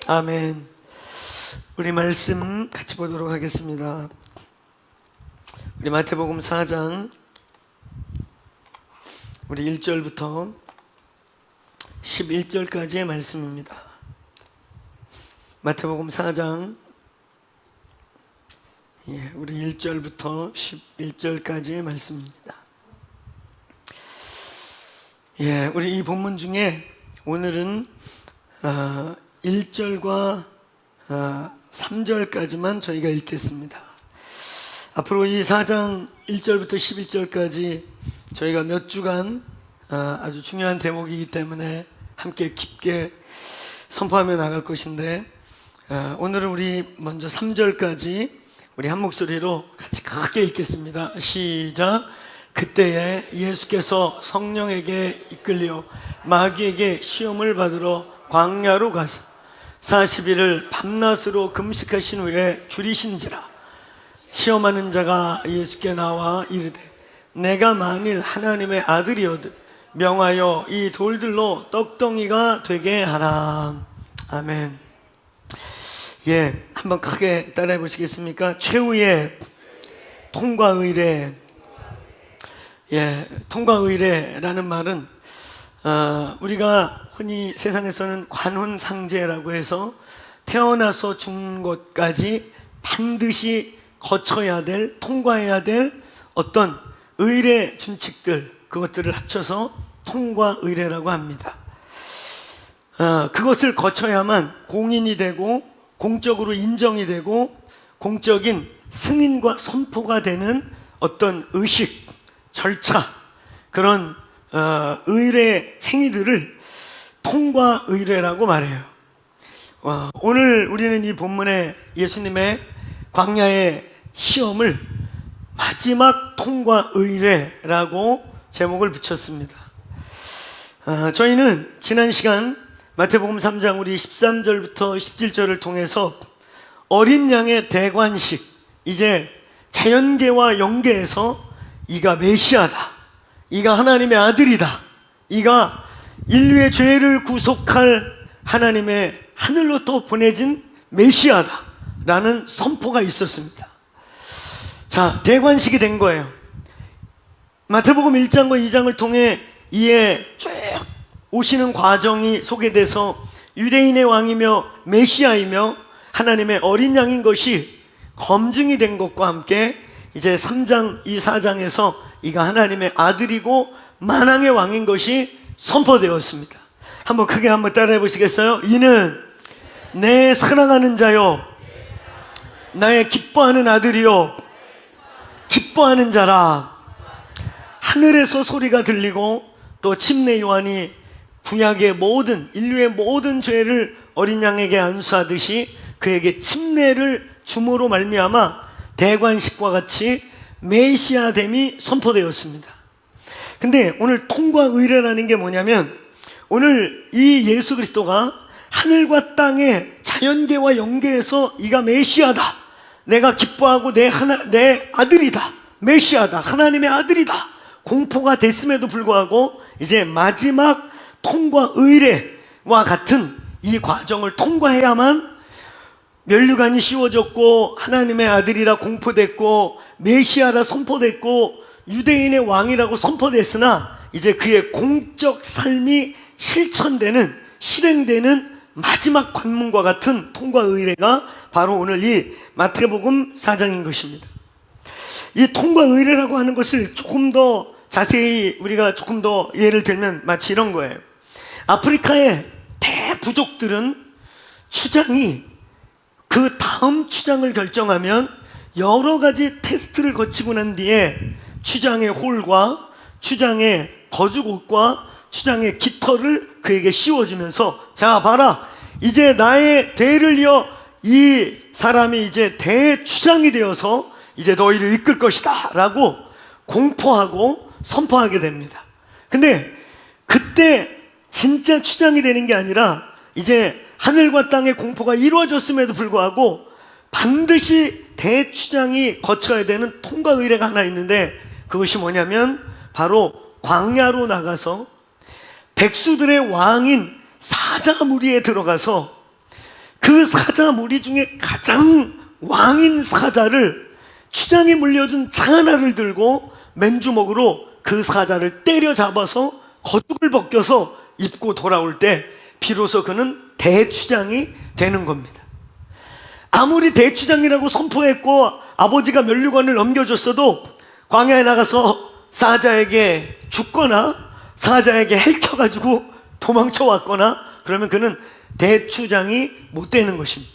아멘. 우리 말씀 같이 보도록 하겠습니다. 우리 마태복음 4장 우리 1절부터 11절까지의 말씀입니다. 마태복음 4장 우리 1절부터 11절까지의 말씀입니다. 우리 이 본문 중에 오늘은 1절과 3절까지만 저희가 읽겠습니다. 앞으로 이 4장 1절부터 11절까지 저희가 몇 주간 아주 중요한 대목이기 때문에 함께 깊게 선포하며 나갈 것인데, 오늘은 우리 먼저 3절까지 우리 한 목소리로 같이 크게 읽겠습니다. 시작. 그때에 예수께서 성령에게 이끌려 마귀에게 시험을 받으러 광야로 가서 40일을 밤낮으로 금식하신 후에 줄이신지라. 시험하는 자가 예수께 나와 이르되, 내가 만일 하나님의 아들이어도 명하여 이 돌들로 떡덩이가 되게 하라. 아멘. 한번 크게 따라해 보시겠습니까? 최후의 통과 의례. 통과 의례라는 말은 우리가 흔히 세상에서는 관훈상제라고 해서 태어나서 죽는 것까지 반드시 거쳐야 될, 통과해야 될 어떤 의례 준칙들, 그것들을 합쳐서 통과 의례라고 합니다. 그것을 거쳐야만 공인이 되고 공적으로 인정이 되고 공적인 승인과 선포가 되는 어떤 의식, 절차, 그런 의례 행위들을 통과 의례라고 말해요. 오늘 우리는 이 본문에 예수님의 광야의 시험을 마지막 통과 의례라고 제목을 붙였습니다. 저희는 지난 시간 마태복음 3장 우리 13절부터 17절을 통해서 어린 양의 대관식, 이제 자연계와 영계에서 이가 메시아다, 이가 하나님의 아들이다, 이가 인류의 죄를 구속할 하나님의 하늘로부터 보내진 메시아다 라는 선포가 있었습니다. 자, 대관식이 된 거예요. 마태복음 1장과 2장을 통해 이에 쭉 오시는 과정이 소개돼서 유대인의 왕이며 메시아이며 하나님의 어린 양인 것이 검증이 된 것과 함께 이제 3장, 이 4장에서 이가 하나님의 아들이고 만왕의 왕인 것이 선포되었습니다. 한번 크게 한번 따라해 보시겠어요? 이는 내 사랑하는 자요, 나의 기뻐하는 아들이요, 기뻐하는 자라. 하늘에서 소리가 들리고 또 침례 요한이 구약의 모든, 인류의 모든 죄를 어린 양에게 안수하듯이 그에게 침례를 줌으로 말미암아 대관식과 같이 메시아됨이 선포되었습니다. 근데 오늘 통과 의례라는 게 뭐냐면, 오늘 이 예수 그리스도가 하늘과 땅의 자연계와 영계에서 이가 메시아다, 내가 기뻐하고 내 아들이다, 메시아다, 하나님의 아들이다 공포가 됐음에도 불구하고 이제 마지막 통과 의례와 같은 이 과정을 통과해야만 면류관이 씌워졌고 하나님의 아들이라 공포됐고 메시아라 선포됐고 유대인의 왕이라고 선포됐으나 이제 그의 공적 삶이 실천되는, 실행되는 마지막 관문과 같은 통과 의례가 바로 오늘 이 마태복음 4장인 것입니다. 이 통과 의례라고 하는 것을 조금 더 자세히 우리가 조금 더 예를 들면 마치 이런 거예요. 아프리카의 대부족들은 추장이 그 다음 추장을 결정하면 여러 가지 테스트를 거치고 난 뒤에 추장의 홀과 추장의 거주곳과 추장의 깃털을 그에게 씌워주면서, 자 봐라, 이제 나의 대를 이어 이 사람이 이제 대추장이 되어서 이제 너희를 이끌 것이다 라고 공포하고 선포하게 됩니다. 근데 그때 진짜 추장이 되는 게 아니라 이제 하늘과 땅의 공포가 이루어졌음에도 불구하고 반드시 대추장이 거쳐야 되는 통과 의례가 하나 있는데, 그것이 뭐냐면 바로 광야로 나가서 백수들의 왕인 사자무리에 들어가서 그 사자 무리 중에 가장 왕인 사자를 추장이 물려준 차 하나를 들고 맨주먹으로 그 사자를 때려잡아서 겉옷을 벗겨서 입고 돌아올 때 비로소 그는 대추장이 되는 겁니다. 아무리 대추장이라고 선포했고 아버지가 면류관을 넘겨줬어도 광야에 나가서 사자에게 죽거나 사자에게 핥혀가지고 도망쳐 왔거나 그러면 그는 대추장이 못 되는 것입니다.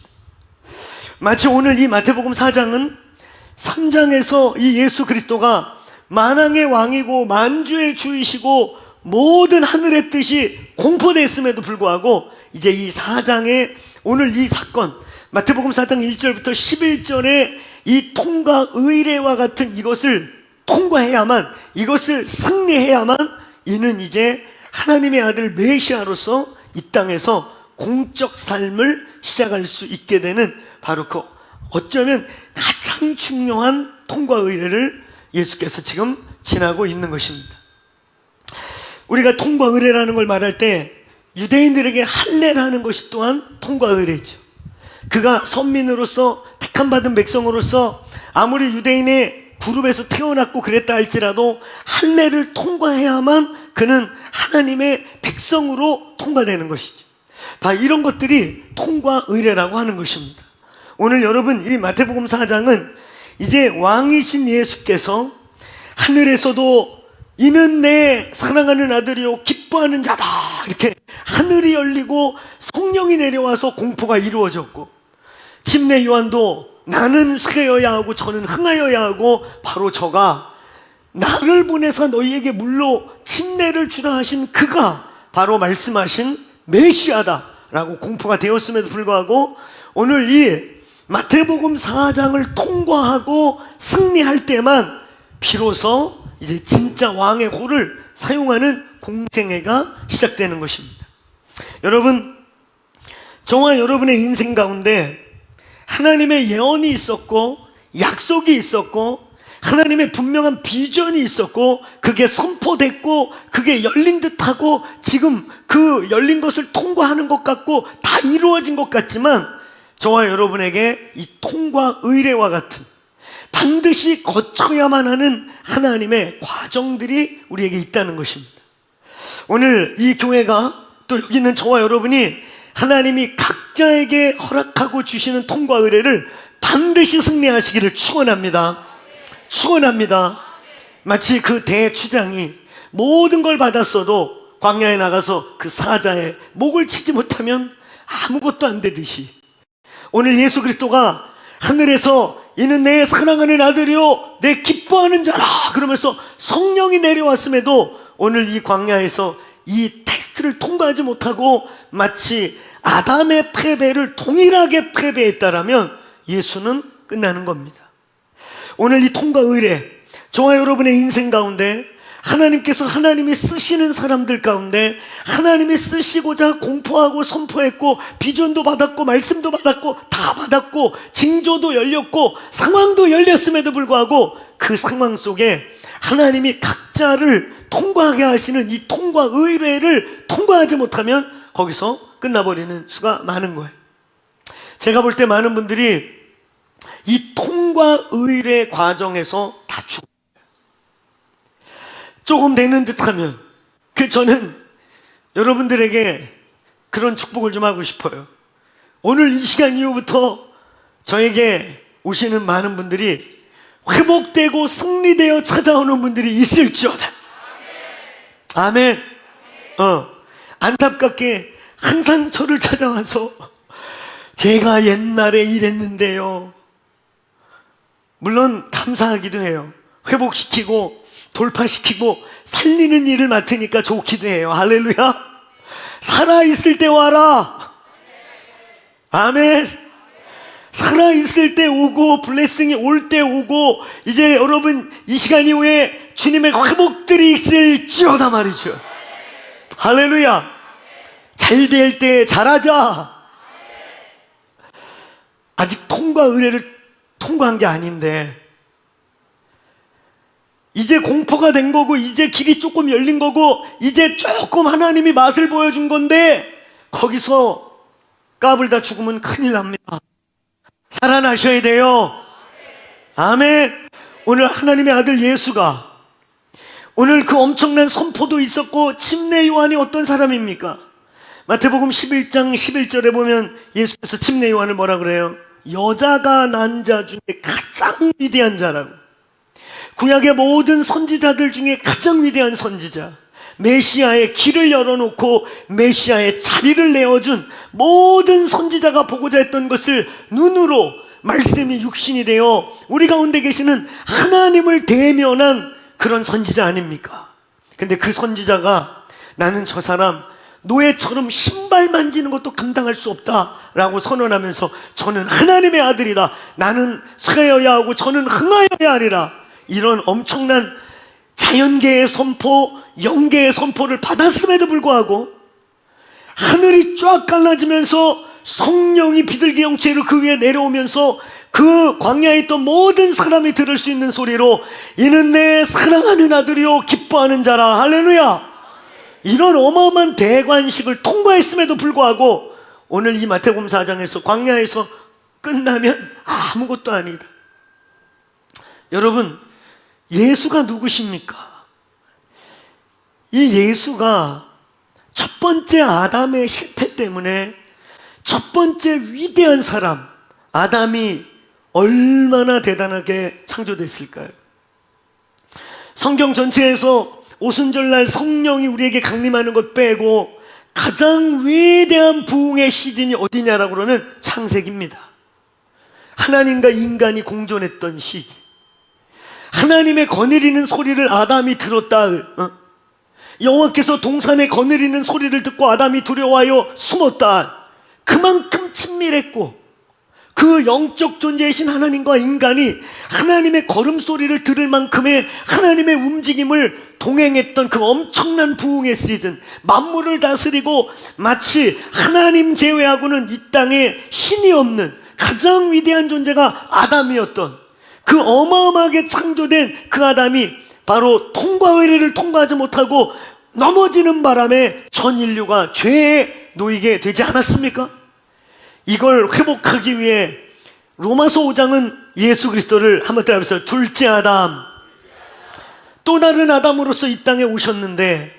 마치 오늘 이 마태복음 4장은 3장에서 이 예수 그리스도가 만왕의 왕이고 만주의 주이시고 모든 하늘의 뜻이 공포됐음에도 불구하고 이제 이 4장에 오늘 이 사건 마태복음 4장 1절부터 11절에 이 통과 의례와 같은 이것을 통과해야만, 이것을 승리해야만 이는 이제 하나님의 아들 메시아로서 이 땅에서 공적 삶을 시작할 수 있게 되는 바로 그 어쩌면 가장 중요한 통과 의례를 예수께서 지금 지나고 있는 것입니다. 우리가 통과 의례라는 걸 말할 때 유대인들에게 할례라는 것이 또한 통과 의례죠. 그가 선민으로서 택함 받은 백성으로서 아무리 유대인의 그룹에서 태어났고 그랬다 할지라도 할례를 통과해야만 그는 하나님의 백성으로 통과되는 것이죠. 다 이런 것들이 통과 의례라고 하는 것입니다. 오늘 여러분 이 마태복음 4장은 이제 왕이신 예수께서 하늘에서도 이는 내 사랑하는 아들이요 기뻐하는 자다 이렇게 하늘이 열리고 성령이 내려와서 공포가 이루어졌고 침례 요한도 나는 쇠여야 하고 저는 흥하여야 하고 바로 저가 나를 보내서 너희에게 물로 침례를 주라 하신 그가 바로 말씀하신 메시아다라고 공포가 되었음에도 불구하고 오늘 이 마태복음 4장을 통과하고 승리할 때만 비로소 이제 진짜 왕의 호를 사용하는 공생애가 시작되는 것입니다. 여러분, 저와 여러분의 인생 가운데 하나님의 예언이 있었고 약속이 있었고 하나님의 분명한 비전이 있었고 그게 선포됐고 그게 열린 듯하고 지금 그 열린 것을 통과하는 것 같고 다 이루어진 것 같지만 저와 여러분에게 이 통과 의례와 같은 반드시 거쳐야만 하는 하나님의 과정들이 우리에게 있다는 것입니다. 오늘 이 교회가 또 여기 있는 저와 여러분이 하나님이 각자에게 허락하고 주시는 통과 의례를 반드시 승리하시기를 축원합니다. 축원합니다. 마치 그 대추장이 모든 걸 받았어도 광야에 나가서 그 사자의 목을 치지 못하면 아무것도 안 되듯이 오늘 예수 그리스도가 하늘에서 이는 내 사랑하는 아들이요 내 기뻐하는 자라 그러면서 성령이 내려왔음에도 오늘 이 광야에서 이 테스트를 통과하지 못하고 마치 아담의 패배를 동일하게 패배했다라면 예수는 끝나는 겁니다. 오늘 이 통과 의례 저와 여러분의 인생 가운데 하나님께서 하나님이 쓰시는 사람들 가운데 하나님이 쓰시고자 공포하고 선포했고 비전도 받았고 말씀도 받았고 다 받았고 징조도 열렸고 상황도 열렸음에도 불구하고 그 상황 속에 하나님이 각자를 통과하게 하시는 이 통과 의례를 통과하지 못하면 거기서 끝나버리는 수가 많은 거예요. 제가 볼 때 많은 분들이 이 통과 의례 과정에서 다 죽어요. 조금 되는 듯하면 저는 여러분들에게 그런 축복을 좀 하고 싶어요. 오늘 이 시간 이후부터 저에게 오시는 많은 분들이 회복되고 승리되어 찾아오는 분들이 있을지어다. 아멘. 안타깝게 항상 저를 찾아와서 제가 옛날에 이랬는데요. 물론 감사하기도 해요. 회복시키고 돌파시키고 살리는 일을 맡으니까 좋기도 해요. 할렐루야. 살아있을 때 와라. 아멘. 살아있을 때 오고 블레싱이 올 때 오고 이제 여러분 이 시간 이후에 주님의 회복들이 있을지어다 말이죠. 할렐루야. 잘 될 때 잘하자. 아직 통과 의례를 통과한 게 아닌데 이제 공포가 된 거고 이제 길이 조금 열린 거고 이제 조금 하나님이 맛을 보여준 건데 거기서 까불다 죽으면 큰일 납니다. 살아나셔야 돼요. 아멘. 오늘 하나님의 아들 예수가, 오늘 그 엄청난 선포도 있었고, 침례 요한이 어떤 사람입니까? 마태복음 11장 11절에 보면 예수께서 침례 요한을 뭐라 그래요? 여자가 난 자 중에 가장 위대한 자라고. 구약의 모든 선지자들 중에 가장 위대한 선지자, 메시아의 길을 열어놓고 메시아의 자리를 내어준 모든 선지자가 보고자 했던 것을 눈으로, 말씀이 육신이 되어 우리 가운데 계시는 하나님을 대면한 그런 선지자 아닙니까? 근데 그 선지자가 나는 저 사람 노예처럼 신발 만지는 것도 감당할 수 없다라고 선언하면서 저는 하나님의 아들이다, 나는 서여야 하고 저는 흥하여야 하리라, 이런 엄청난 자연계의 선포, 영계의 선포를 받았음에도 불구하고 하늘이 쫙 갈라지면서 성령이 비둘기 형체로 그 위에 내려오면서 그 광야에 있던 모든 사람이 들을 수 있는 소리로 이는 내 사랑하는 아들이요 기뻐하는 자라, 할렐루야. 이런 어마어마한 대관식을 통과했음에도 불구하고 오늘 이 마태복음 4장에서 광야에서 끝나면 아무것도 아니다. 여러분, 예수가 누구십니까? 이 예수가 첫 번째 아담의 실패 때문에 첫 번째 위대한 사람 아담이 얼마나 대단하게 창조됐을까요? 성경 전체에서 오순절날 성령이 우리에게 강림하는 것 빼고 가장 위대한 부흥의 시즌이 어디냐라고 그러면 창세기입니다. 하나님과 인간이 공존했던 시기, 하나님의 거느리는 소리를 아담이 들었다. 여호와께서 동산에 거느리는 소리를 듣고 아담이 두려워하여 숨었다. 그만큼 친밀했고 그 영적 존재이신 하나님과 인간이 하나님의 걸음소리를 들을 만큼의 하나님의 움직임을 동행했던 그 엄청난 부흥의 시즌, 만물을 다스리고 마치 하나님 제외하고는 이 땅에 신이 없는 가장 위대한 존재가 아담이었던 그 어마어마하게 창조된 그 아담이 바로 통과 의례를 통과하지 못하고 넘어지는 바람에 전 인류가 죄에 놓이게 되지 않았습니까? 이걸 회복하기 위해 로마서 5장은 예수 그리스도를 한번 따라해보세요. 둘째 아담, 또 다른 아담으로서 이 땅에 오셨는데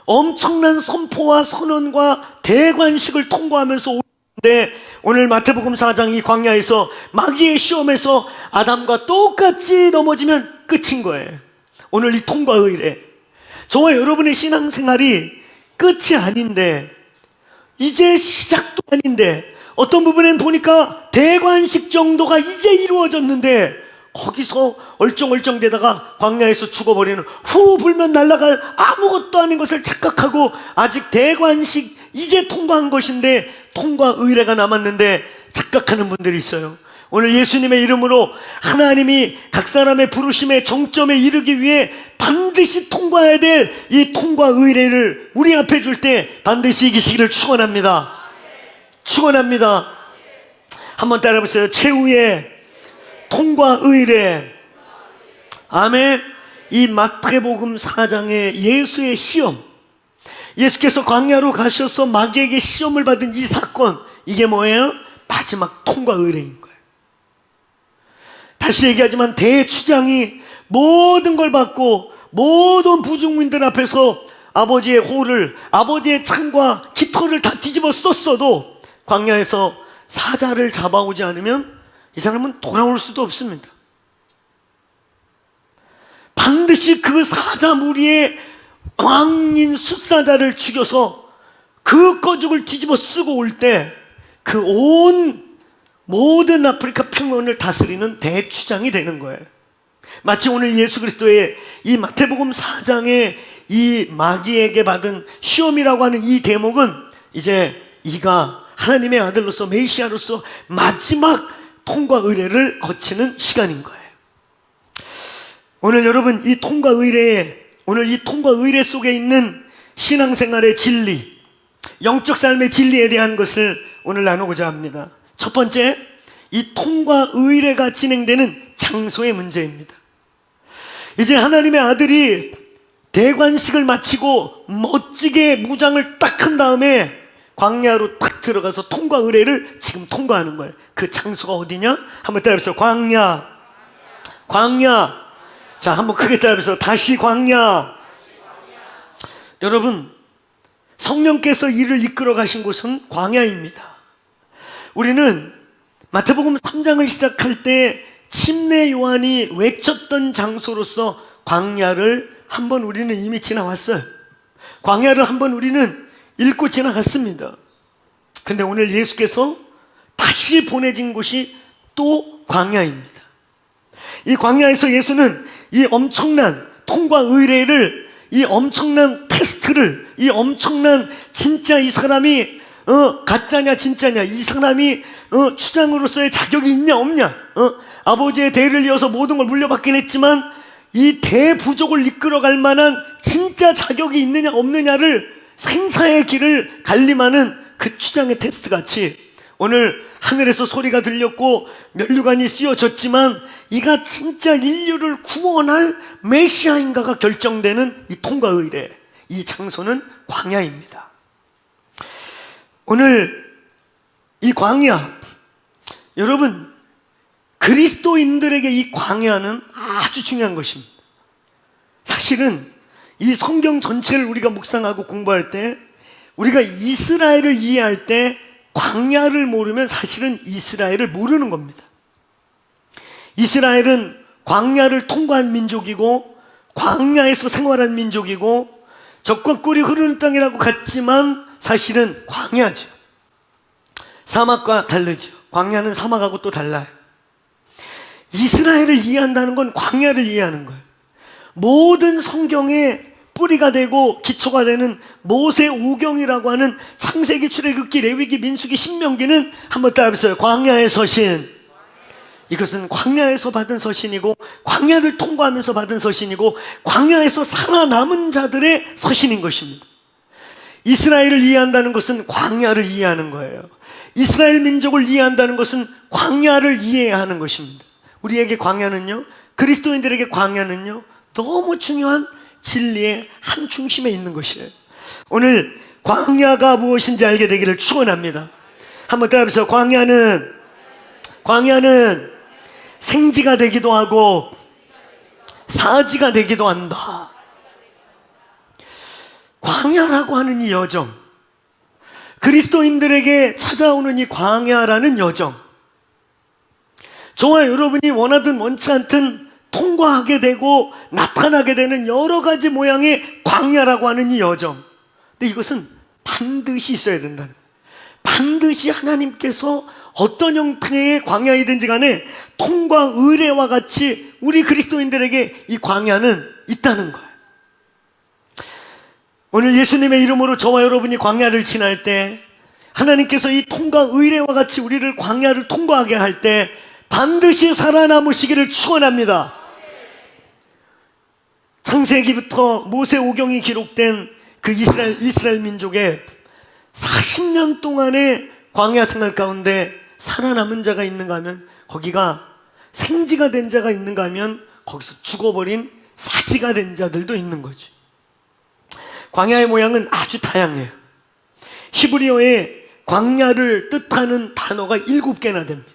엄청난 선포와 선언과 대관식을 통과하면서 오셨는데 오늘 마태복음 4장 이 광야에서 마귀의 시험에서 아담과 똑같이 넘어지면 끝인 거예요. 오늘 이 통과 의례, 저와 여러분의 신앙생활이 끝이 아닌데, 이제 시작도 아닌데, 어떤 부분엔 보니까 대관식 정도가 이제 이루어졌는데 거기서 얼쩡얼쩡대다가 광야에서 죽어버리는, 후 불면 날아갈 아무것도 아닌 것을 착각하고 아직 대관식 이제 통과한 것인데 통과 의례가 남았는데 착각하는 분들이 있어요. 오늘 예수님의 이름으로 하나님이 각 사람의 부르심의 정점에 이르기 위해 반드시 통과해야 될 이 통과 의례를 우리 앞에 줄 때 반드시 이기시기를 축원합니다. 축원합니다. 한번 따라해보세요. 최후의 통과 의례. 아멘. 이 마태복음 4장의 예수의 시험, 예수께서 광야로 가셔서 마귀에게 시험을 받은 이 사건, 이게 뭐예요? 마지막 통과 의례인 거예요. 다시 얘기하지만 대추장이 모든 걸 받고 모든 부중민들 앞에서 아버지의 호를, 아버지의 창과 깃털을 다 뒤집어 썼어도 광야에서 사자를 잡아오지 않으면 이 사람은 돌아올 수도 없습니다. 반드시 그 사자 무리의 왕인 숫사자를 죽여서 그 거죽을 뒤집어 쓰고 올 때 그 온 모든 아프리카 평원을 다스리는 대추장이 되는 거예요. 마치 오늘 예수 그리스도의 이 마태복음 4장의 이 마귀에게 받은 시험이라고 하는 이 대목은 이제 이가 하나님의 아들로서 메시아로서 마지막 통과 의례를 거치는 시간인 거예요. 오늘 여러분 이 통과 의례에, 오늘 이 통과 의례 속에 있는 신앙생활의 진리, 영적 삶의 진리에 대한 것을 오늘 나누고자 합니다. 첫 번째, 이 통과 의례가 진행되는 장소의 문제입니다. 이제 하나님의 아들이 대관식을 마치고 멋지게 무장을 딱 한 다음에 광야로 딱 탁 들어가서 통과 의례를 지금 통과하는 거예요. 그 장소가 어디냐? 한번 따라해보세요. 광야. 광야. 자, 한번 크게 따라해보세요. 다시 광야. 여러분, 성령께서 이를 이끌어 가신 곳은 광야입니다. 우리는 마태복음 3장을 시작할 때 침례 요한이 외쳤던 장소로서 광야를 한번 우리는 이미 지나왔어요. 광야를 한번 우리는 읽고 지나갔습니다. 근데 오늘 예수께서 다시 보내진 곳이 또 광야입니다. 이 광야에서 예수는 이 엄청난 통과 의례를, 이 엄청난 테스트를, 이 엄청난 진짜 이 사람이 가짜냐 진짜냐, 이 사람이 추장으로서의 자격이 있냐 없냐, 아버지의 대를 이어서 모든 걸 물려받긴 했지만 이 대부족을 이끌어갈 만한 진짜 자격이 있느냐 없느냐를 생사의 길을 갈림하는 그 추장의 테스트 같이 오늘 하늘에서 소리가 들렸고 면류관이 씌워졌지만 이가 진짜 인류를 구원할 메시아인가가 결정되는 이 통과 의례, 이 장소는 광야입니다. 오늘 이 광야, 여러분, 그리스도인들에게 이 광야는 아주 중요한 것입니다. 사실은 이 성경 전체를 우리가 묵상하고 공부할 때, 우리가 이스라엘을 이해할 때 광야를 모르면 사실은 이스라엘을 모르는 겁니다. 이스라엘은 광야를 통과한 민족이고 광야에서 생활한 민족이고 적과 꿀이 흐르는 땅이라고 같지만 사실은 광야죠. 사막과 다르죠. 광야는 사막하고 또 달라요. 이스라엘을 이해한다는 건 광야를 이해하는 거예요. 모든 성경의 뿌리가 되고 기초가 되는 모세오경이라고 하는 창세기, 출애굽기, 레위기, 민수기, 신명기는 한번 따라해보세요. 광야의 서신. 이것은 광야에서 받은 서신이고 광야를 통과하면서 받은 서신이고 광야에서 살아남은 자들의 서신인 것입니다. 이스라엘을 이해한다는 것은 광야를 이해하는 거예요. 이스라엘 민족을 이해한다는 것은 광야를 이해해야 하는 것입니다. 우리에게 광야는요, 그리스도인들에게 광야는요, 너무 중요한 진리의 한 중심에 있는 것이에요. 오늘 광야가 무엇인지 알게 되기를 축원합니다. 한번 따라해보세요. 광야는 생지가 되기도 하고 사지가 되기도 한다. 광야라고 하는 이 여정, 그리스도인들에게 찾아오는 이 광야라는 여정, 저와 여러분이 원하든 원치 않든 통과하게 되고 나타나게 되는 여러 가지 모양의 광야라고 하는 이 여정, 근데 이것은 반드시 있어야 된다는 거예요. 반드시 하나님께서 어떤 형태의 광야이든지 간에 통과 의례와 같이 우리 그리스도인들에게 이 광야는 있다는 거예요. 오늘 예수님의 이름으로 저와 여러분이 광야를 지날 때 하나님께서 이 통과 의례와 같이 우리를 광야를 통과하게 할 때 반드시 살아남으시기를 축원합니다. 창세기부터 모세오경이 기록된 그 이스라엘 민족의 40년 동안의 광야 생활 가운데 살아남은 자가 있는가 하면 거기가 생지가 된 자가 있는가 하면 거기서 죽어버린 사지가 된 자들도 있는 거죠. 광야의 모양은 아주 다양해요. 히브리어에 광야를 뜻하는 단어가 7개나 됩니다.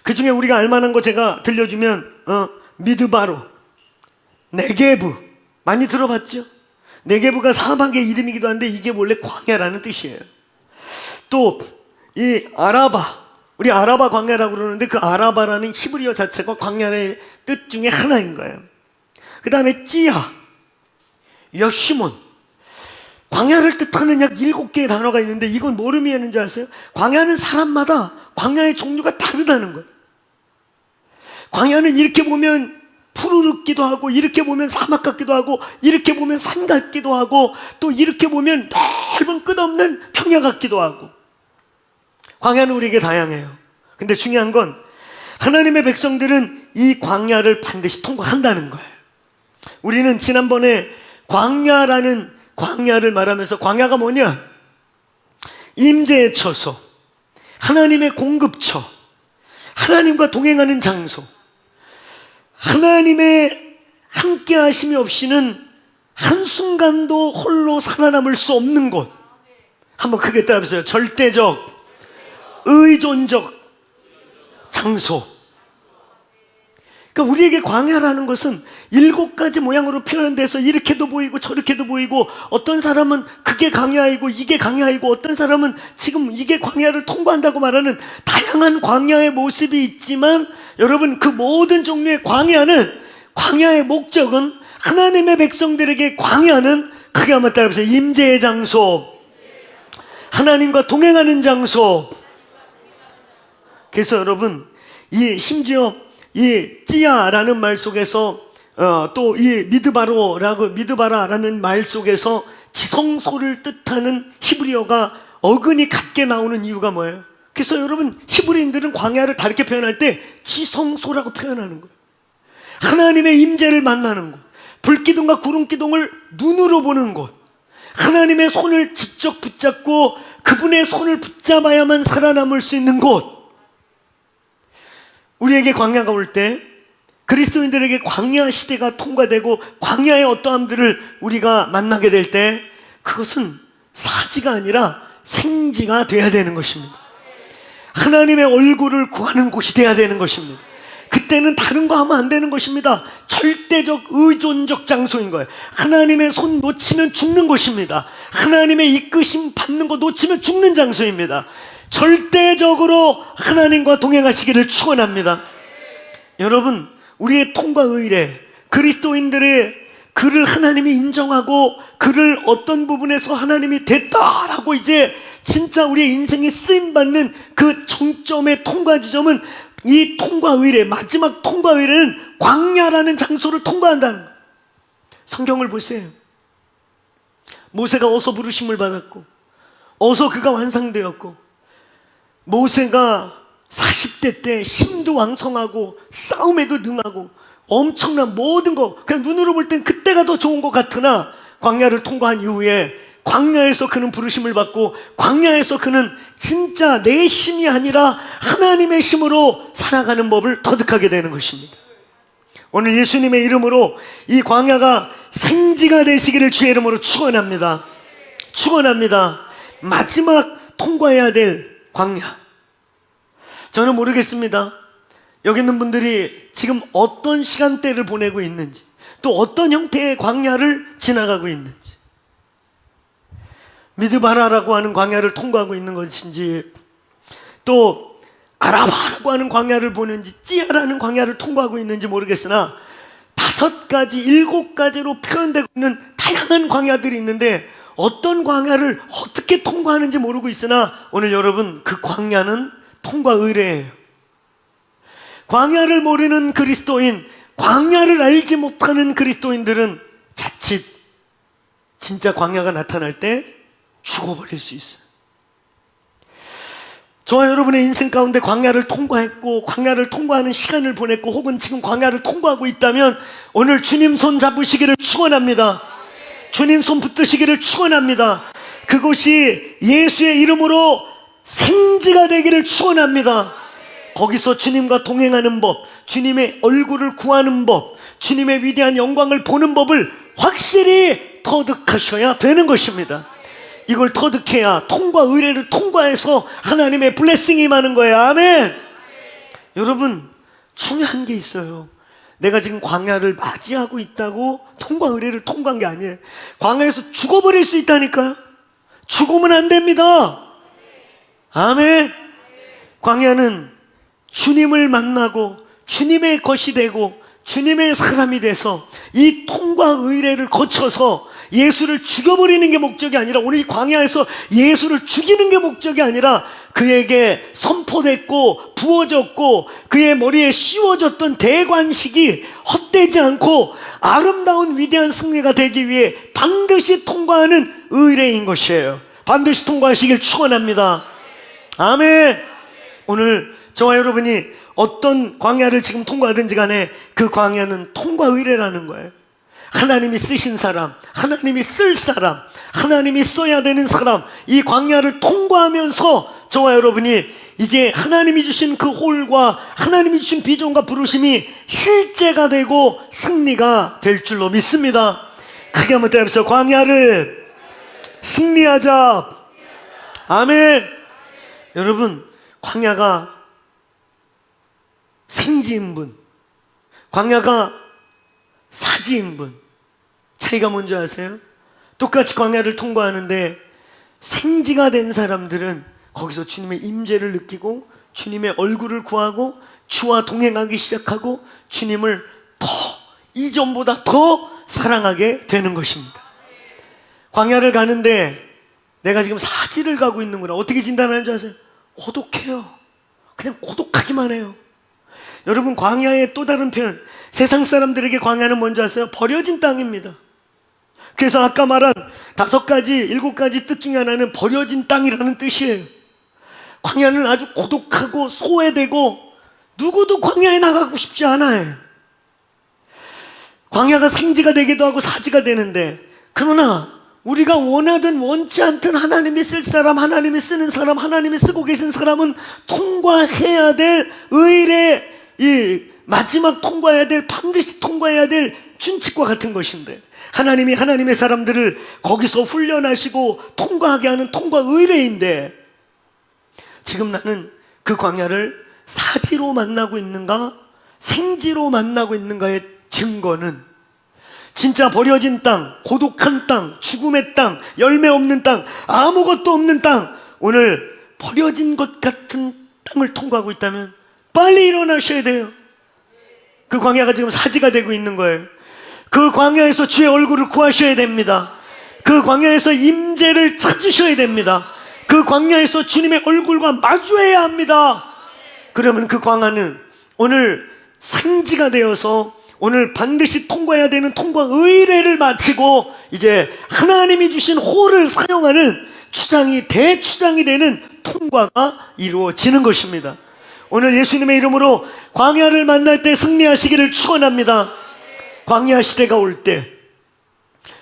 그 중에 우리가 알만한 거 제가 들려주면 미드바로, 네게브, 많이 들어봤죠? 네게브가 사막의 이름이기도 한데 이게 원래 광야라는 뜻이에요. 또 이 아라바, 우리 아라바 광야라고 그러는데 그 아라바라는 히브리어 자체가 광야의 뜻 중에 하나인 거예요. 그 다음에 찌야, 여시몬, 광야를 뜻하는 약 7개의 단어가 있는데 이건 뭘 의미하는지 아세요? 광야는 사람마다 광야의 종류가 다르다는 거예요. 광야는 이렇게 보면 푸르르기도 하고 이렇게 보면 사막 같기도 하고 이렇게 보면 산 같기도 하고 또 이렇게 보면 넓은 끝없는 평야 같기도 하고, 광야는 우리에게 다양해요. 근데 중요한 건 하나님의 백성들은 이 광야를 반드시 통과한다는 거예요. 우리는 지난번에 광야라는 광야를 말하면서 광야가 뭐냐? 임재의 처소, 하나님의 공급처, 하나님과 동행하는 장소, 하나님의 함께 하심이 없이는 한순간도 홀로 살아남을 수 없는 곳, 한번 크게 따라해보세요. 절대적, 의존적 장소. 그러니까 우리에게 광야라는 것은 7가지 모양으로 표현돼서 이렇게도 보이고 저렇게도 보이고, 어떤 사람은 그게 광야이고 이게 광야이고, 어떤 사람은 지금 이게 광야를 통과한다고 말하는 다양한 광야의 모습이 있지만, 여러분, 그 모든 종류의 광야의 목적은, 하나님의 백성들에게 광야는 크게 한번 따라해보세요. 임재의 장소, 하나님과 동행하는 장소. 그래서 여러분, 심지어 이 찌야라는 말 속에서 또 이 미드바라라는 말 속에서 지성소를 뜻하는 히브리어가 어근이 같게 나오는 이유가 뭐예요? 그래서 여러분, 히브리인들은 광야를 다르게 표현할 때 지성소라고 표현하는 거예요. 하나님의 임재를 만나는 곳, 불기둥과 구름기둥을 눈으로 보는 곳, 하나님의 손을 직접 붙잡고 그분의 손을 붙잡아야만 살아남을 수 있는 곳. 우리에게 광야가 올 때, 그리스도인들에게 광야 시대가 통과되고 광야의 어떠함들을 우리가 만나게 될 때, 그것은 사지가 아니라 생지가 돼야 되는 것입니다. 하나님의 얼굴을 구하는 곳이 돼야 되는 것입니다. 그때는 다른 거 하면 안 되는 것입니다. 절대적 의존적 장소인 거예요. 하나님의 손 놓치면 죽는 곳입니다. 하나님의 이끄심 받는 거 놓치면 죽는 장소입니다. 절대적으로 하나님과 동행하시기를 축원합니다. 여러분, 우리의 통과 의례, 그리스도인들의 그를 하나님이 인정하고 그를 어떤 부분에서 하나님이 됐다라고 이제 진짜 우리의 인생에 쓰임받는 그 정점의 통과 지점은, 이 통과 의례, 마지막 통과 의례는 광야라는 장소를 통과한다는 거예요. 성경을 보세요. 모세가 어서 부르심을 받았고, 어서 그가 완성되었고, 모세가 40대 때 힘도 왕성하고 싸움에도 능하고 엄청난 모든 거, 그냥 눈으로 볼 땐 그때가 더 좋은 것 같으나, 광야를 통과한 이후에 광야에서 그는 부르심을 받고, 광야에서 그는 진짜 내 힘이 아니라 하나님의 힘으로 살아가는 법을 터득하게 되는 것입니다. 오늘 예수님의 이름으로 이 광야가 생지가 되시기를 주의 이름으로 축원합니다. 축원합니다. 마지막 통과해야 될 광야. 저는 모르겠습니다. 여기 있는 분들이 지금 어떤 시간대를 보내고 있는지, 또 어떤 형태의 광야를 지나가고 있는지, 미드바라라고 하는 광야를 통과하고 있는 것인지, 또 아라바라고 하는 광야를 보는지, 찌야라는 광야를 통과하고 있는지 모르겠으나 5가지, 7가지로 표현되고 있는 다양한 광야들이 있는데, 어떤 광야를 어떻게 통과하는지 모르고 있으나, 오늘 여러분, 그 광야는 통과 의례예요. 광야를 모르는 그리스도인, 광야를 알지 못하는 그리스도인들은 자칫 진짜 광야가 나타날 때 죽어버릴 수 있어요. 저와 여러분의 인생 가운데 광야를 통과했고, 광야를 통과하는 시간을 보냈고, 혹은 지금 광야를 통과하고 있다면, 오늘 주님 손 잡으시기를 축원합니다. 주님 손 붙드시기를 축원합니다. 그것이 예수의 이름으로 생지가 되기를 축원합니다. 거기서 주님과 동행하는 법, 주님의 얼굴을 구하는 법, 주님의 위대한 영광을 보는 법을 확실히 터득하셔야 되는 것입니다. 이걸 터득해야 통과 의례를 통과해서 하나님의 블레싱이 임하는 거예요. 아멘. 여러분, 중요한 게 있어요. 내가 지금 광야를 맞이하고 있다고 통과 의례를 통과한 게 아니에요. 광야에서 죽어버릴 수 있다니까요. 죽으면 안 됩니다. 아멘. 광야는 주님을 만나고 주님의 것이 되고 주님의 사람이 돼서 이 통과 의례를 거쳐서 예수를 죽여버리는 게 목적이 아니라, 오늘 이 광야에서 예수를 죽이는 게 목적이 아니라, 그에게 선포됐고 부어졌고 그의 머리에 씌워졌던 대관식이 헛되지 않고 아름다운 위대한 승리가 되기 위해 반드시 통과하는 의례인 것이에요. 반드시 통과하시길 축원합니다. 아멘. 오늘 저와 여러분이 어떤 광야를 지금 통과하든지 간에 그 광야는 통과 의례라는 거예요. 하나님이 쓰신 사람, 하나님이 쓸 사람, 하나님이 써야 되는 사람, 이 광야를 통과하면서 저와 여러분이 이제 하나님이 주신 그 홀과 하나님이 주신 비전과 부르심이 실제가 되고 승리가 될 줄로 믿습니다. 크게 한번 따라해보세요. 광야를 승리하자. 아멘. 여러분, 광야가 생지인분, 광야가 사지인분, 차이가 뭔지 아세요? 똑같이 광야를 통과하는데 생지가 된 사람들은 거기서 주님의 임재를 느끼고 주님의 얼굴을 구하고 주와 동행하기 시작하고 주님을 더 이전보다 더 사랑하게 되는 것입니다. 광야를 가는데 내가 지금 사지를 가고 있는구나. 어떻게 진단하는 줄 아세요? 고독해요. 그냥 고독하기만 해요. 여러분, 광야의 또 다른 표현, 세상 사람들에게 광야는 뭔지 아세요? 버려진 땅입니다. 그래서 아까 말한 5가지, 7가지 뜻 중에 하나는 버려진 땅이라는 뜻이에요. 광야는 아주 고독하고 소외되고 누구도 광야에 나가고 싶지 않아요. 광야가 생지가 되기도 하고 사지가 되는데, 그러나 우리가 원하든 원치 않든 하나님이 쓸 사람, 하나님이 쓰는 사람, 하나님이 쓰고 계신 사람은 통과해야 될 의례, 이 마지막 통과해야 될, 반드시 통과해야 될 준칙과 같은 것인데, 하나님이 하나님의 사람들을 거기서 훈련하시고 통과하게 하는 통과 의례인데, 지금 나는 그 광야를 사지로 만나고 있는가 생지로 만나고 있는가의 증거는, 진짜 버려진 땅, 고독한 땅, 죽음의 땅, 열매 없는 땅, 아무것도 없는 땅, 오늘 버려진 것 같은 땅을 통과하고 있다면 빨리 일어나셔야 돼요. 그 광야가 지금 사지가 되고 있는 거예요. 그 광야에서 주의 얼굴을 구하셔야 됩니다. 그 광야에서 임재를 찾으셔야 됩니다. 그 광야에서 주님의 얼굴과 마주해야 합니다. 그러면 그 광야는 오늘 생지가 되어서 오늘 반드시 통과해야 되는 통과 의례를 마치고 이제 하나님이 주신 호를 사용하는 추장이, 대추장이 되는 통과가 이루어지는 것입니다. 오늘 예수님의 이름으로 광야를 만날 때 승리하시기를 축원합니다. 광야 시대가 올 때,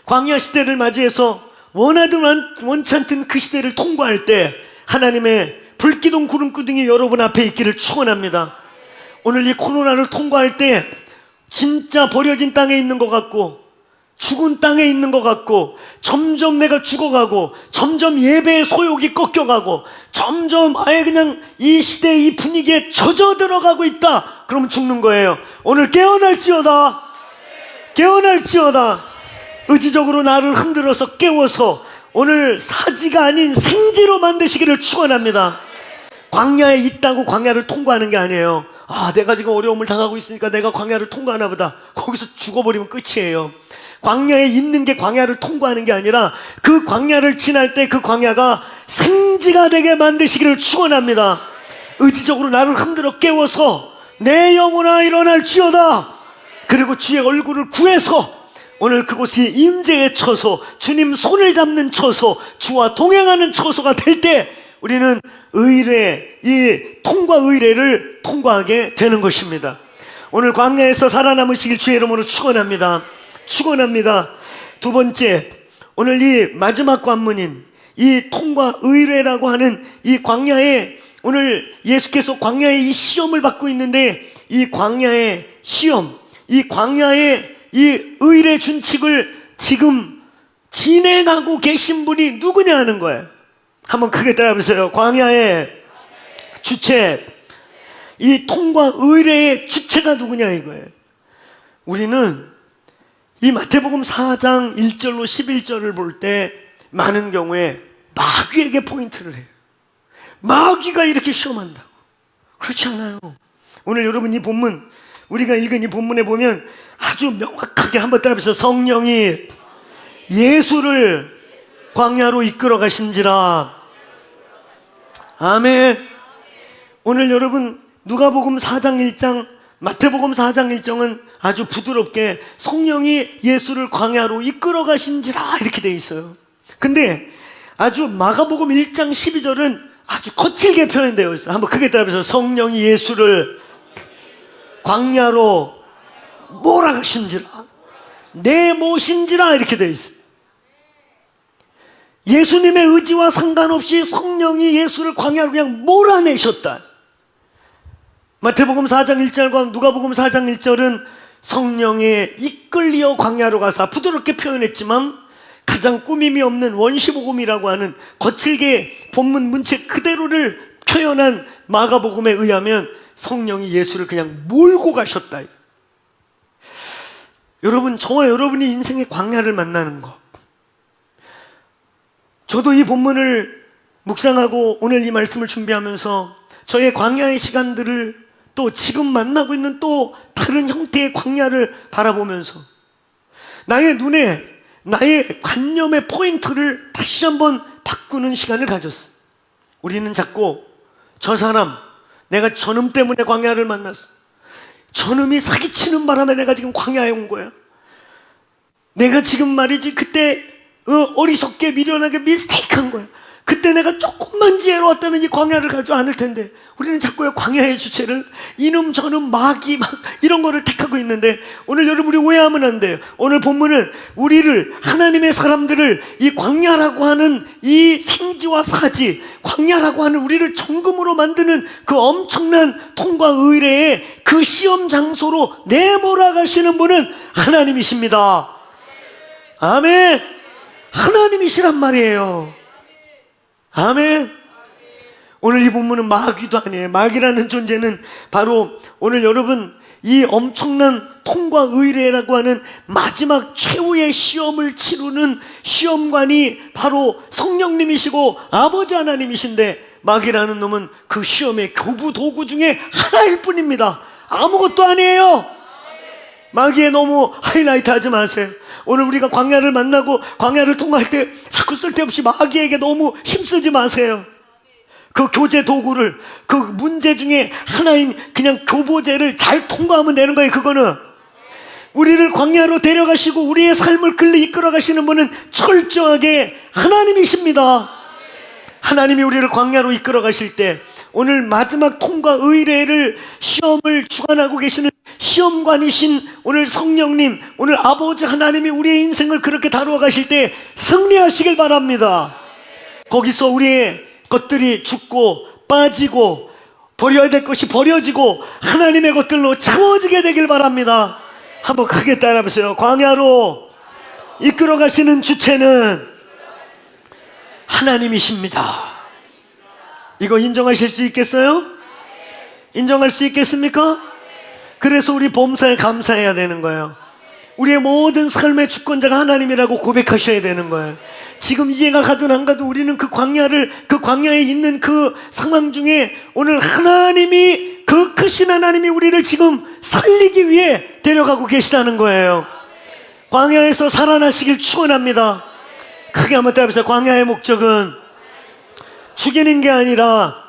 광야 시대를 맞이해서 원하든 원치 않든 그 시대를 통과할 때 하나님의 불기둥 구름기둥이 여러분 앞에 있기를 축원합니다. 오늘 이 코로나를 통과할 때 진짜 버려진 땅에 있는 것 같고 죽은 땅에 있는 것 같고 점점 내가 죽어가고 점점 예배의 소욕이 꺾여가고 점점 아예 그냥 이 시대 이 분위기에 젖어 들어가고 있다. 그러면 죽는 거예요. 오늘 깨어날지어다. 깨어날지어다. 의지적으로 나를 흔들어서 깨워서 오늘 사지가 아닌 생지로 만드시기를 축원합니다. 광야에 있다고 광야를 통과하는 게 아니에요. 아, 내가 지금 어려움을 당하고 있으니까 내가 광야를 통과하나 보다. 거기서 죽어버리면 끝이에요. 광야에 있는 게 광야를 통과하는 게 아니라 그 광야를 지날 때 그 광야가 생지가 되게 만드시기를 축원합니다. 의지적으로 나를 흔들어 깨워서 내 영혼아 일어날지어다. 그리고 주의 얼굴을 구해서 오늘 그곳이 임재의 처소, 주님 손을 잡는 처소, 주와 동행하는 처소가 될 때 우리는 의례, 이 통과 의례를 통과하게 되는 것입니다. 오늘 광야에서 살아남으시길 주의 이름으로 축원합니다. 축원합니다. 두 번째, 오늘 이 마지막 관문인 이 통과 의례라고 하는 이 광야에, 오늘 예수께서 광야의 이 시험을 받고 있는데 이 광야의 시험, 이 광야의 이 의례 준칙을 지금 진행하고 계신 분이 누구냐 하는 거예요. 한번 크게 따라해보세요. 광야의 주체, 이 통과 의례의 주체가 누구냐 이거예요. 우리는 이 마태복음 4장 1절로 11절을 볼 때 많은 경우에 마귀에게 포인트를 해요. 마귀가 이렇게 시험한다고. 그렇지 않아요. 오늘 여러분 이 본문, 우리가 읽은 이 본문에 보면 아주 명확하게 한번 따라해보세요. 성령이 예수를 광야로 이끌어 가신지라. 아멘. 오늘 여러분 누가복음 4장 1장, 마태복음 4장 1장은 아주 부드럽게 성령이 예수를 광야로 이끌어 가신지라 이렇게 돼 있어요. 근데 아주 마가복음 1장 12절은 아주 거칠게 표현되어 있어요. 한번 크게 따라해보세요. 성령이 예수를 광야로 몰아가신지라, 내모신지라 이렇게 되어 있어요. 예수님의 의지와 상관없이 성령이 예수를 광야로 그냥 몰아내셨다. 마태복음 4장 1절과 누가복음 4장 1절은 성령에 이끌려 광야로 가사 부드럽게 표현했지만 가장 꾸밈이 없는 원시복음이라고 하는 거칠게 본문 문체 그대로를 표현한 마가복음에 의하면 성령이 예수를 그냥 몰고 가셨다. 여러분, 저와 여러분이 인생의 광야를 만나는 것, 저도 이 본문을 묵상하고 오늘 이 말씀을 준비하면서 저의 광야의 시간들을 또 지금 만나고 있는 또 다른 형태의 광야를 바라보면서 나의 눈에 나의 관념의 포인트를 다시 한번 바꾸는 시간을 가졌어요. 우리는 자꾸 저 사람, 내가 저놈 때문에 광야를 만났어. 저놈이 사기치는 바람에 내가 지금 광야에 온 거야. 내가 지금 말이지 그때 어리석게 미련하게 미스테이크한 거야. 그때 내가 조금만 지혜로웠다면 이 광야를 가지 않을 텐데, 우리는 자꾸 광야의 주체를 이놈 저놈 마귀 막 이런 거를 택하고 있는데, 오늘 여러분 우리 오해하면 안 돼요. 오늘 본문은 우리를, 하나님의 사람들을 이 광야라고 하는 이 생지와 사지, 광야라고 하는 우리를 정금으로 만드는 그 엄청난 통과 의례의 그 시험 장소로 내몰아가시는 분은 하나님이십니다. 아멘. 하나님이시란 말이에요. 아멘. 오늘 이 본문은 마귀도 아니에요. 마귀라는 존재는 바로 오늘 여러분 이 엄청난 통과 의례라고 하는 마지막 최후의 시험을 치르는 시험관이 바로 성령님이시고 아버지 하나님이신데, 마귀라는 놈은 그 시험의 교부 도구 중에 하나일 뿐입니다. 아무것도 아니에요. 마귀에 너무 하이라이트 하지 마세요. 오늘 우리가 광야를 만나고 광야를 통과할 때 자꾸 쓸데없이 마귀에게 너무 힘쓰지 마세요. 그 교제 도구를, 그 문제 중에 하나인 그냥 교보제를 잘 통과하면 되는 거예요. 그거는 우리를 광야로 데려가시고 우리의 삶을 끌리 이끌어 가시는 분은 철저하게 하나님이십니다. 하나님이 우리를 광야로 이끌어 가실 때 오늘 마지막 통과 의례를 시험을 주관하고 계시는 시험관이신 오늘 성령님, 오늘 아버지 하나님이 우리의 인생을 그렇게 다루어 가실 때 승리하시길 바랍니다. 거기서 우리의 것들이 죽고 빠지고 버려야 될 것이 버려지고 하나님의 것들로 채워지게 되길 바랍니다. 한번 크게 따라해보세요. 광야로 이끌어 가시는 주체는 하나님이십니다. 이거 인정하실 수 있겠어요? 인정할 수 있겠습니까? 그래서 우리 범사에 감사해야 되는 거예요. 우리의 모든 삶의 주권자가 하나님이라고 고백하셔야 되는 거예요. 지금 이해가 가든 안 가든 우리는 그 광야에 있는 그 상황 중에 오늘 하나님이, 그 크신 하나님이 우리를 지금 살리기 위해 데려가고 계시다는 거예요. 광야에서 살아나시길 축원합니다. 크게 한번 따라해보세요. 광야의 목적은 죽이는 게 아니라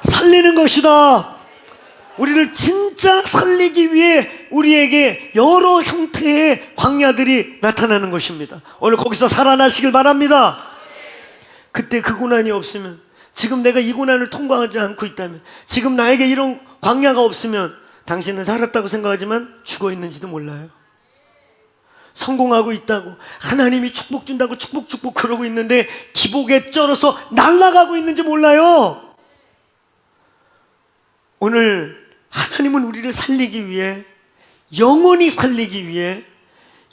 살리는 것이다. 우리를 진짜 살리기 위해 우리에게 여러 형태의 광야들이 나타나는 것입니다. 오늘 거기서 살아나시길 바랍니다. 그때 그 고난이 없으면, 지금 내가 이 고난을 통과하지 않고 있다면, 지금 나에게 이런 광야가 없으면 당신은 살았다고 생각하지만 죽어 있는지도 몰라요. 성공하고 있다고, 하나님이 축복 준다고 축복 그러고 있는데 기복에 쩔어서 날아가고 있는지 몰라요. 오늘 하나님은 우리를 살리기 위해, 영원히 살리기 위해,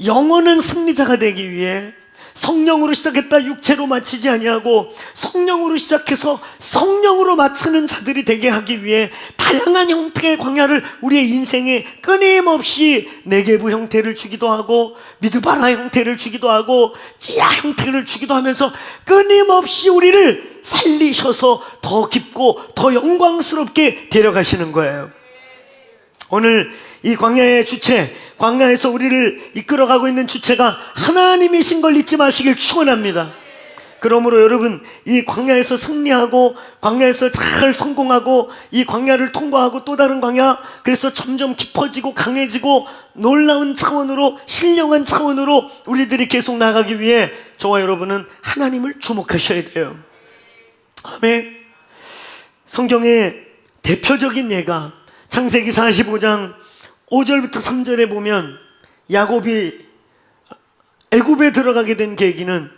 영원한 승리자가 되기 위해 성령으로 시작했다 육체로 마치지 아니하고 성령으로 시작해서 성령으로 마치는 자들이 되게 하기 위해 다양한 형태의 광야를 우리의 인생에 끊임없이 네게부 형태를 주기도 하고 미드바라 형태를 주기도 하고 찌야 형태를 주기도 하면서 끊임없이 우리를 살리셔서 더 깊고 더 영광스럽게 데려가시는 거예요. 오늘 이 광야의 주체, 광야에서 우리를 이끌어가고 있는 주체가 하나님이신 걸 잊지 마시길 축원합니다. 그러므로 여러분, 이 광야에서 승리하고 광야에서 잘 성공하고 이 광야를 통과하고 또 다른 광야, 그래서 점점 깊어지고 강해지고 놀라운 차원으로, 신령한 차원으로 우리들이 계속 나가기 위해 저와 여러분은 하나님을 주목하셔야 돼요. 아멘. 성경의 대표적인 예가 창세기 45장 5절부터 3절에 보면, 야곱이 애굽에 들어가게 된 계기는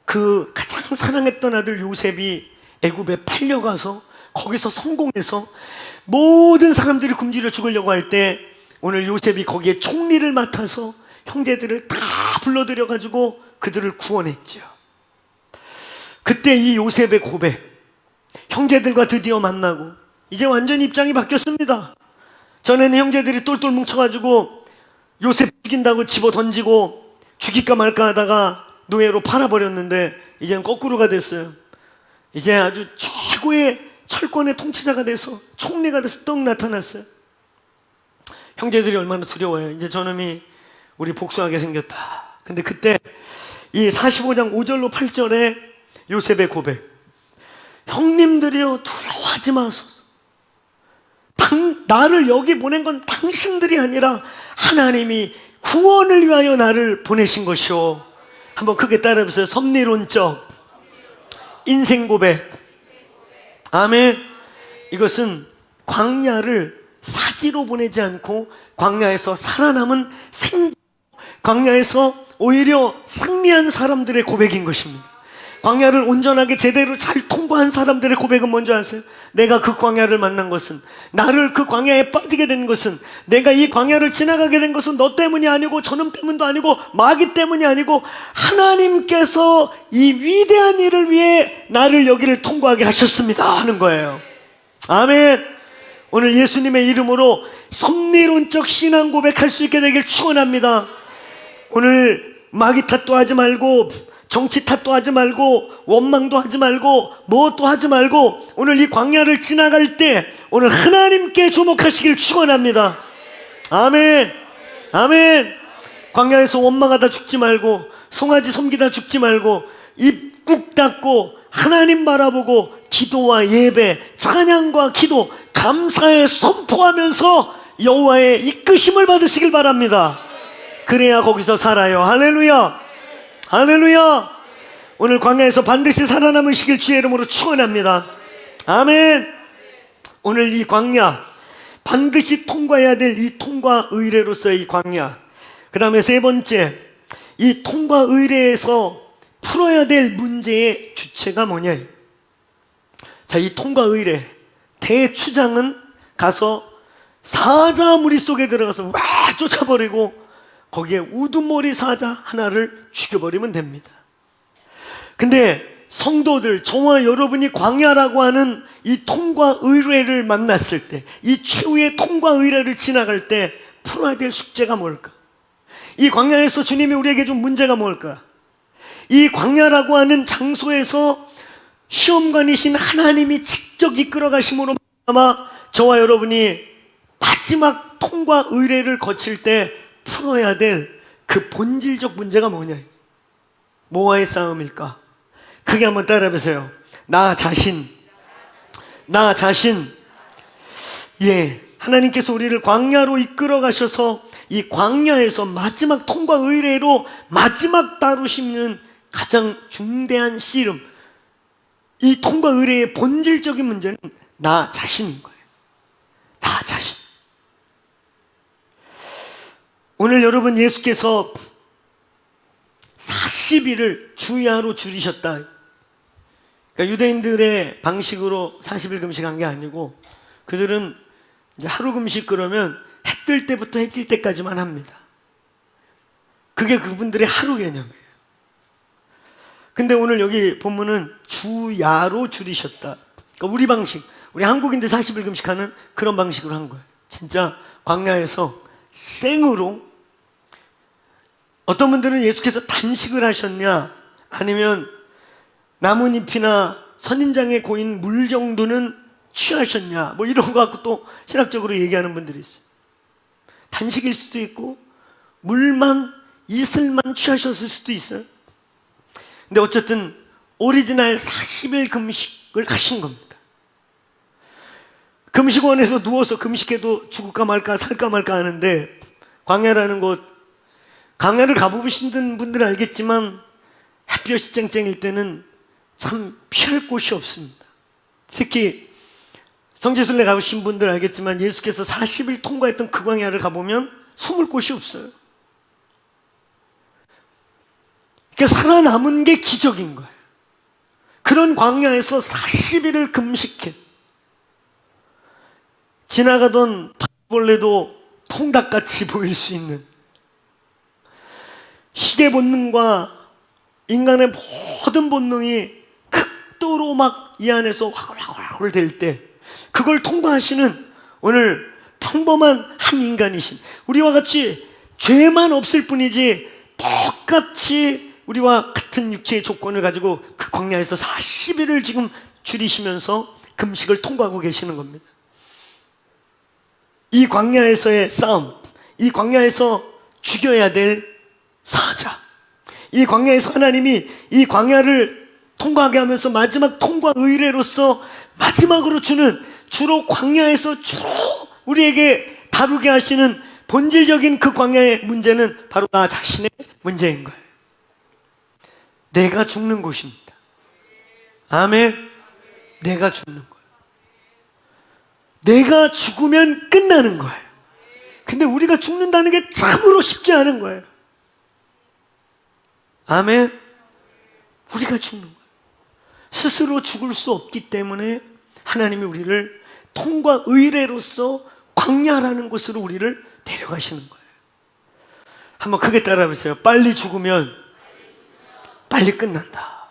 그 가장 사랑했던 아들 요셉이 애굽에 팔려가서 거기서 성공해서 모든 사람들이 굶주려 죽으려고 할 때 오늘 요셉이 거기에 총리를 맡아서 형제들을 다 불러들여 가지고 그들을 구원했죠. 그때 이 요셉의 고백, 형제들과 드디어 만나고 이제 완전히 입장이 바뀌었습니다. 전에는 형제들이 똘똘 뭉쳐가지고 요셉 죽인다고 집어 던지고 죽일까 말까 하다가 노예로 팔아버렸는데 이제는 거꾸로가 됐어요. 이제 아주 최고의 철권의 통치자가 돼서 총리가 돼서 떡 나타났어요. 형제들이 얼마나 두려워요. 이제 저놈이 우리 복수하게 생겼다. 근데 그때 이 45장 5절로 8절에 요셉의 고백, 형님들이여 두려워하지 마소서. 나를 여기 보낸 건 당신들이 아니라 하나님이 구원을 위하여 나를 보내신 것이오. 한번 크게 따라해보세요. 섭리론적 인생 고백. 아멘. 이것은 광야를 사지로 보내지 않고 광야에서 살아남은 광야에서 오히려 승리한 사람들의 고백인 것입니다. 광야를 온전하게 제대로 잘 통과한 사람들의 고백은 뭔지 아세요? 내가 그 광야를 만난 것은, 나를 그 광야에 빠지게 된 것은, 내가 이 광야를 지나가게 된 것은 너 때문이 아니고 저놈 때문도 아니고 마귀 때문이 아니고 하나님께서 이 위대한 일을 위해 나를 여기를 통과하게 하셨습니다 하는 거예요. 아멘. 오늘 예수님의 이름으로 섭리론적 신앙 고백할 수 있게 되길 축원합니다. 오늘 마귀 탓도 하지 말고 정치 탓도 하지 말고 원망도 하지 말고 무엇도 하지 말고 오늘 이 광야를 지나갈 때 오늘 하나님께 주목하시길 축원합니다. 아멘. 아멘. 광야에서 원망하다 죽지 말고 송아지 섬기다 죽지 말고 입 꾹 닫고 하나님 바라보고 기도와 예배, 찬양과 기도, 감사에 선포하면서 여호와의 이끄심을 받으시길 바랍니다. 그래야 거기서 살아요. 할렐루야. 할렐루야. 오늘 광야에서 반드시 살아남으시길 주의 이름으로 축원합니다. 아멘. 오늘 이 광야, 반드시 통과해야 될 이 통과 의례로서의 이 광야, 그 다음에 세 번째, 이 통과 의례에서 풀어야 될 문제의 주체가 뭐냐. 자, 이 통과 의례 대추장은 가서 사자 무리 속에 들어가서 와 쫓아버리고 거기에 우두머리 사자 하나를 죽여버리면 됩니다. 근데 성도들, 저와 여러분이 광야라고 하는 이 통과 의례를 만났을 때, 이 최후의 통과 의례를 지나갈 때 풀어야 될 숙제가 뭘까? 이 광야에서 주님이 우리에게 준 문제가 뭘까? 이 광야라고 하는 장소에서 시험관이신 하나님이 직접 이끌어 가심으로 아마 저와 여러분이 마지막 통과 의례를 거칠 때 풀어야 될 그 본질적 문제가 뭐냐? 뭐와의 싸움일까? 크게 한번 따라해보세요. 나 자신. 예, 하나님께서 우리를 광야로 이끌어 가셔서 이 광야에서 마지막 통과 의례로 마지막 다루시는 가장 중대한 씨름, 이 통과 의례의 본질적인 문제는 나 자신인 거예요. 나 자신. 오늘 여러분, 예수께서 40일을 주야로 줄이셨다. 그러니까 유대인들의 방식으로 40일 금식한 게 아니고 그들은 이제 하루 금식 그러면 해 뜰 때부터 해 질 때까지만 합니다. 그게 그분들의 하루 개념이에요. 근데 오늘 여기 본문은 주야로 줄이셨다. 그러니까 우리 방식, 우리 한국인들 40일 금식하는 그런 방식으로 한 거예요. 진짜 광야에서 생으로. 어떤 분들은 예수께서 단식을 하셨냐, 아니면 나뭇잎이나 선인장에 고인 물 정도는 취하셨냐, 뭐 이런 거 갖고 또 신학적으로 얘기하는 분들이 있어요. 단식일 수도 있고 물만 이슬만 취하셨을 수도 있어요. 근데 어쨌든 오리지널 40일 금식을 하신 겁니다. 금식원에서 누워서 금식해도 죽을까 말까 살까 말까 하는데, 광야라는 곳, 광야를 가보신 분들은 알겠지만 햇볕이 쨍쨍일 때는 참 피할 곳이 없습니다. 특히 성지순례 가보신 분들 알겠지만 예수께서 40일 통과했던 그 광야를 가보면 숨을 곳이 없어요. 그러니까 살아남은 게 기적인 거예요. 그런 광야에서 40일을 금식해 지나가던 바퀴벌레도 통닭같이 보일 수 있는, 시계 본능과 인간의 모든 본능이 극도로 막 이 안에서 화글화글 될 때 그걸 통과하시는 오늘 평범한 한 인간이신 우리와 같이 죄만 없을 뿐이지 똑같이 우리와 같은 육체의 조건을 가지고 그 광야에서 40일을 지금 줄이시면서 금식을 통과하고 계시는 겁니다. 이 광야에서의 싸움, 이 광야에서 죽여야 될 사자, 이 광야에서 하나님이 이 광야를 통과하게 하면서 마지막 통과 의례로서 마지막으로 주는 주로 광야에서 주로 우리에게 다루게 하시는 본질적인 그 광야의 문제는 바로 나 자신의 문제인 거예요. 내가 죽는 곳입니다. 아멘. 내가 죽는 거예요. 내가 죽으면 끝나는 거예요. 근데 우리가 죽는다는 게 참으로 쉽지 않은 거예요. 아멘. 우리가 죽는 거예요. 스스로 죽을 수 없기 때문에 하나님이 우리를 통과 의례로서 광야라는 곳으로 우리를 데려가시는 거예요. 한번 크게 따라해보세요. 빨리 죽으면 빨리 끝난다.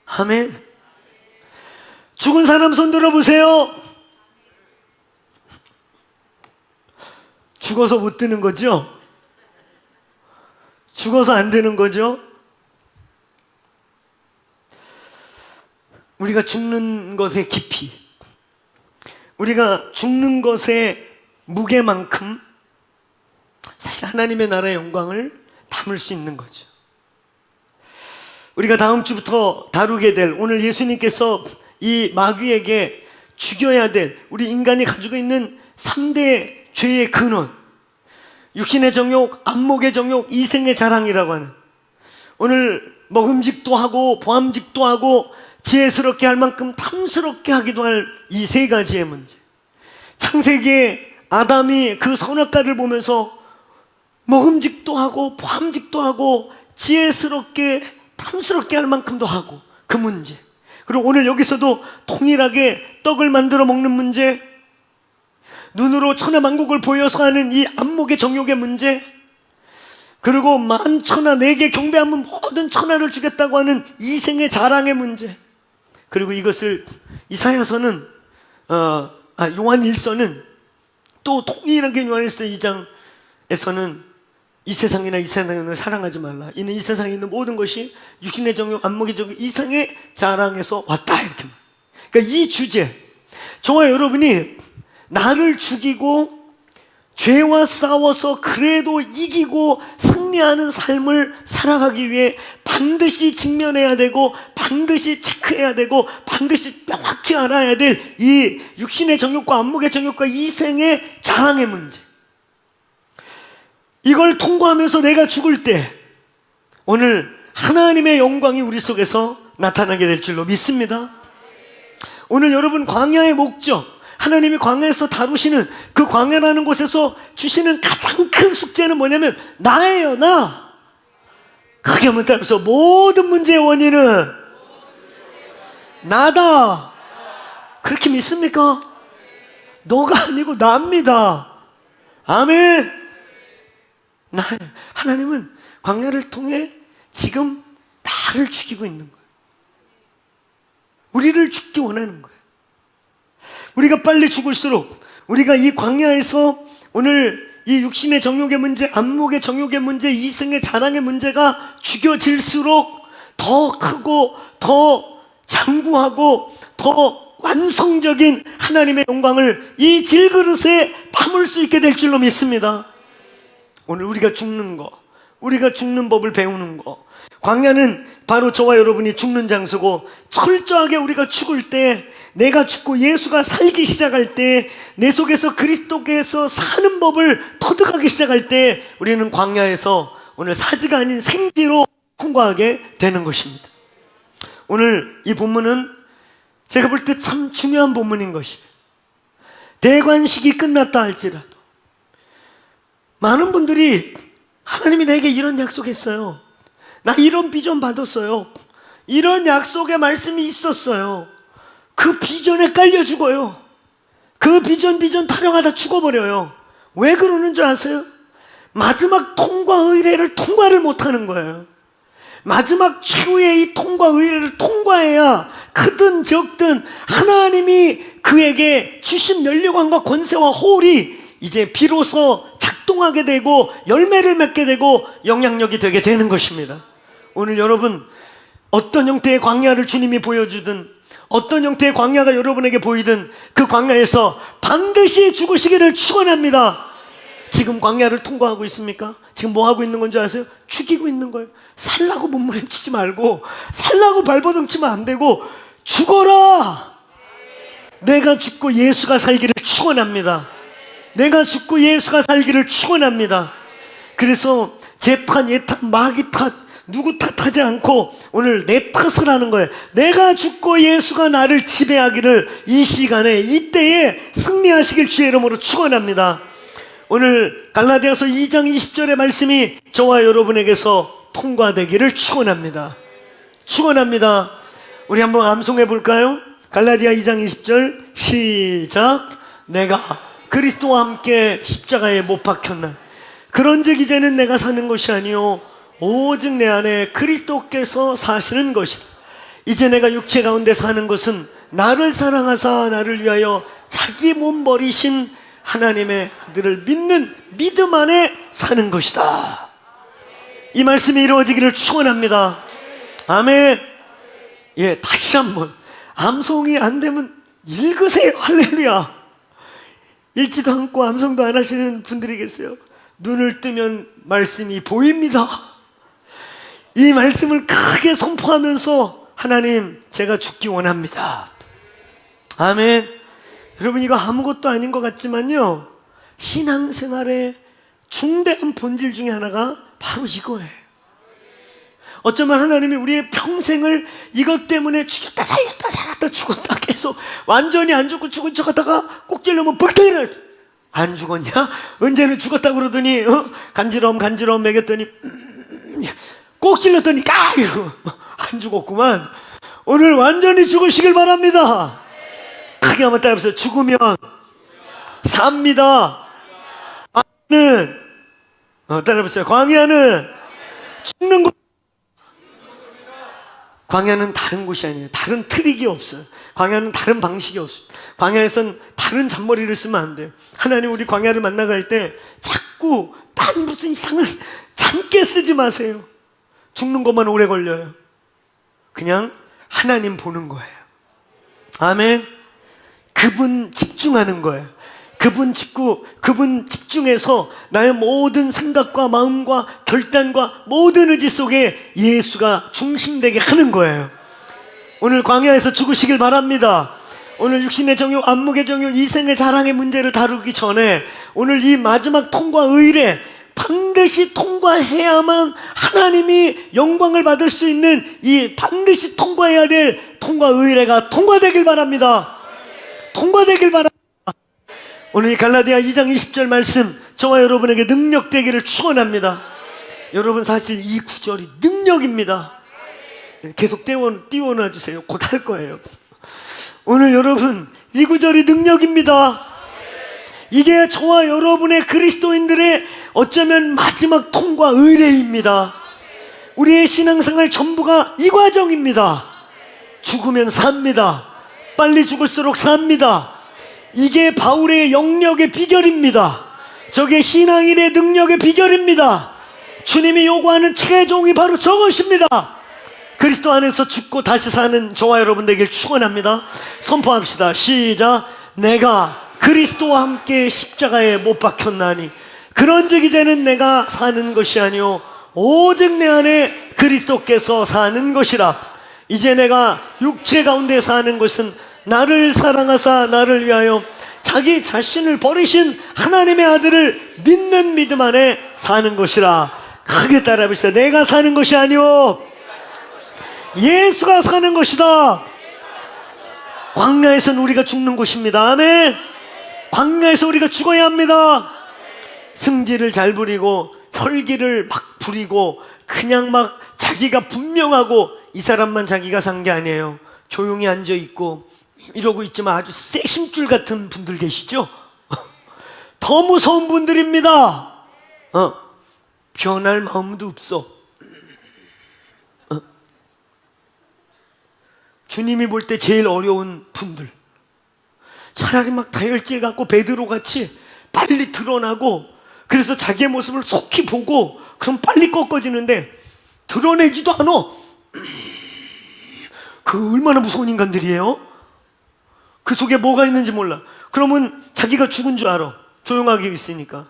아멘. 죽은 사람 손 들어보세요. 죽어서 못 되는 거죠? 죽어서 안 되는 거죠? 우리가 죽는 것의 깊이, 우리가 죽는 것의 무게만큼 사실 하나님의 나라의 영광을 담을 수 있는 거죠. 우리가 다음 주부터 다루게 될 오늘 예수님께서 이 마귀에게 죽여야 될 우리 인간이 가지고 있는 3대 죄의 근원, 육신의 정욕, 안목의 정욕, 이생의 자랑이라고 하는, 오늘 먹음직도 하고 보암직도 하고 지혜스럽게 할 만큼 탐스럽게 하기도 할 이 세 가지의 문제. 창세기에 아담이 그 선악과를 보면서 먹음직도 하고 보암직도 하고 지혜스럽게 탐스럽게 할 만큼도 하고 그 문제. 그리고 오늘 여기서도 동일하게 떡을 만들어 먹는 문제, 눈으로 천하만국을 보여서 하는 이 안목의 정욕의 문제, 그리고 만천하 내게 경배하면 모든 천하를 주겠다고 하는 이생의 자랑의 문제, 그리고 이것을 이사야서는 요한일서는 또 동일하게 요한일서 2장에서는 이 세상이나 이 세상을 사랑하지 말라. 이는 이 세상에 있는 모든 것이 육신의 정욕, 안목의 정욕, 이생의 자랑에서 왔다. 이렇게. 그러니까 이 주제, 저와 여러분이 나를 죽이고 죄와 싸워서 그래도 이기고 승리하는 삶을 살아가기 위해 반드시 직면해야 되고 반드시 체크해야 되고 반드시 명확히 알아야 될 이 육신의 정욕과 안목의 정욕과 이생의 자랑의 문제, 이걸 통과하면서 내가 죽을 때 오늘 하나님의 영광이 우리 속에서 나타나게 될 줄로 믿습니다. 오늘 여러분 광야의 목적, 하나님이 광야에서 다루시는 그 광야라는 곳에서 주시는 가장 큰 숙제는 뭐냐면 나예요. 나. 크게 한번 따라서 모든 문제의 원인은 나다. 그렇게 믿습니까? 너가 아니고 나입니다. 아멘. 나, 하나님은 광야를 통해 지금 나를 죽이고 있는 거예요. 우리를 죽기 원하는 거예요. 우리가 빨리 죽을수록 우리가 이 광야에서 오늘 이 육신의 정욕의 문제, 안목의 정욕의 문제, 이생의 자랑의 문제가 죽여질수록 더 크고 더 장구하고 더 완성적인 하나님의 영광을 이 질그릇에 담을 수 있게 될 줄로 믿습니다. 오늘 우리가 죽는 거, 우리가 죽는 법을 배우는 거, 광야는 바로 저와 여러분이 죽는 장소고, 철저하게 우리가 죽을 때, 내가 죽고 예수가 살기 시작할 때, 내 속에서 그리스도께서 사는 법을 터득하기 시작할 때 우리는 광야에서 오늘 사지가 아닌 생지로 통과하게 되는 것입니다. 오늘 이 본문은 제가 볼 때 참 중요한 본문인 것이에요. 대관식이 끝났다 할지라도 많은 분들이 하나님이 나에게 이런 약속했어요, 나 이런 비전 받았어요, 이런 약속의 말씀이 있었어요, 그 비전에 깔려 죽어요. 그 비전 타령하다 죽어버려요. 왜 그러는 줄 아세요? 마지막 통과 의례를 통과를 못하는 거예요. 마지막 최후의 이 통과 의례를 통과해야 크든 적든 하나님이 그에게 주신 면류관과 권세와 호울이 이제 비로소 작동하게 되고 열매를 맺게 되고 영향력이 되게 되는 것입니다. 오늘 여러분, 어떤 형태의 광야를 주님이 보여주든 어떤 형태의 광야가 여러분에게 보이든 그 광야에서 반드시 죽으시기를 축원합니다. 지금 광야를 통과하고 있습니까? 지금 뭐 하고 있는 건지 아세요? 죽이고 있는 거예요. 살라고 몸부림치지 말고, 살라고 발버둥치면 안 되고, 죽어라! 내가 죽고 예수가 살기를 축원합니다. 내가 죽고 예수가 살기를 축원합니다. 그래서 제 탓, 얘 탓, 마귀 탓, 누구 탓하지 않고 오늘 내 탓을 하는 거예요. 내가 죽고 예수가 나를 지배하기를 이 시간에, 이때에 승리하시길 주의 이름으로 축원합니다. 오늘 갈라디아서 2장 20절의 말씀이 저와 여러분에게서 통과되기를 축원합니다. 축원합니다. 우리 한번 암송해 볼까요? 갈라디아 2장 20절 시작. 내가 그리스도와 함께 십자가에 못 박혔나. 그런즉 이제는 내가 사는 것이 아니요 오직 내 안에 그리스도께서 사시는 것이다. 이제 내가 육체 가운데 사는 것은 나를 사랑하사 나를 위하여 자기 몸 버리신 하나님의 아들을 믿는 믿음 안에 사는 것이다. 이 말씀이 이루어지기를 축원합니다. 아멘. 예, 다시 한번 암송이 안 되면 읽으세요. 할렐루야. 읽지도 않고 암송도 안 하시는 분들이 계세요. 눈을 뜨면 말씀이 보입니다. 이 말씀을 크게 선포하면서 하나님, 제가 죽기 원합니다. 아멘. 여러분, 이거 아무것도 아닌 것 같지만요, 신앙생활의 중대한 본질 중에 하나가 바로 이거예요. 어쩌면 하나님이 우리의 평생을 이것 때문에 죽였다 살렸다 살았다 죽었다 계속 완전히 안 죽고 죽은 척 하다가 꼭 찔러면 벌떡 일어나. 안 죽었냐? 언제는 죽었다 그러더니 간지럼 먹였더니 꼭 찔렀더니 안 죽었구만. 오늘 완전히 죽으시길 바랍니다. 크게 한번 따라해보세요. 죽으면 삽니다. 광야는 따라해보세요. 광야는 죽는 곳. 광야는 다른 곳이 아니에요. 다른 트릭이 없어요. 광야는 다른 방식이 없어요. 광야에선 다른 잔머리를 쓰면 안 돼요. 하나님, 우리 광야를 만나갈 때 자꾸 딴 무슨 이상한 잔깨 쓰지 마세요. 죽는 것만 오래 걸려요. 그냥 하나님 보는 거예요. 아멘. 그분 집중하는 거예요. 그분 집중해서 나의 모든 생각과 마음과 결단과 모든 의지 속에 예수가 중심되게 하는 거예요. 오늘 광야에서 죽으시길 바랍니다. 오늘 육신의 정욕, 안목의 정욕, 이생의 자랑의 문제를 다루기 전에 오늘 이 마지막 통과 의례 반드시 통과해야만 하나님이 영광을 받을 수 있는 이 반드시 통과해야 될 통과 의례가 통과되길 바랍니다. 통과되길 바랍니다. 오늘 이 갈라디아 2장 20절 말씀, 저와 여러분에게 능력 되기를 축원합니다. 여러분, 사실 이 구절이 능력입니다. 계속 띄워놔 주세요. 곧 할 거예요. 오늘 여러분, 이 구절이 능력입니다. 이게 저와 여러분의 그리스도인들의 어쩌면 마지막 통과 의례입니다. 우리의 신앙생활 전부가 이 과정입니다. 죽으면 삽니다. 빨리 죽을수록 삽니다. 이게 바울의 영역의 비결입니다. 저게 신앙인의 능력의 비결입니다. 주님이 요구하는 최종이 바로 저것입니다. 그리스도 안에서 죽고 다시 사는 저와 여러분 되길 축원합니다. 선포합시다. 시작. 내가 그리스도와 함께 십자가에 못 박혔나니 그런즉 이제는 내가 사는 것이 아니요 오직 내 안에 그리스도께서 사는 것이라. 이제 내가 육체 가운데 사는 것은 나를 사랑하사 나를 위하여 자기 자신을 버리신 하나님의 아들을 믿는 믿음 안에 사는 것이라. 크게 따라해보시죠. 내가 사는 것이 아니오 예수가 사는 것이다. 광야에서는 우리가 죽는 곳입니다. 아멘. 광야에서 우리가 죽어야 합니다. 승질을 잘 부리고 혈기를 막 부리고 그냥 막 자기가 분명하고 이 사람만 자기가 산 게 아니에요. 조용히 앉아있고 이러고 있지만 아주 쇠심줄 같은 분들 계시죠? 더 무서운 분들입니다. 변할 마음도 없어. 주님이 볼 때 제일 어려운 분들, 차라리 막 다혈질 갖고 베드로 같이 빨리 드러나고, 그래서 자기의 모습을 속히 보고 그럼 빨리 꺾어지는데 드러내지도 않아. 그 얼마나 무서운 인간들이에요. 그 속에 뭐가 있는지 몰라. 그러면 자기가 죽은 줄 알아. 조용하게 있으니까.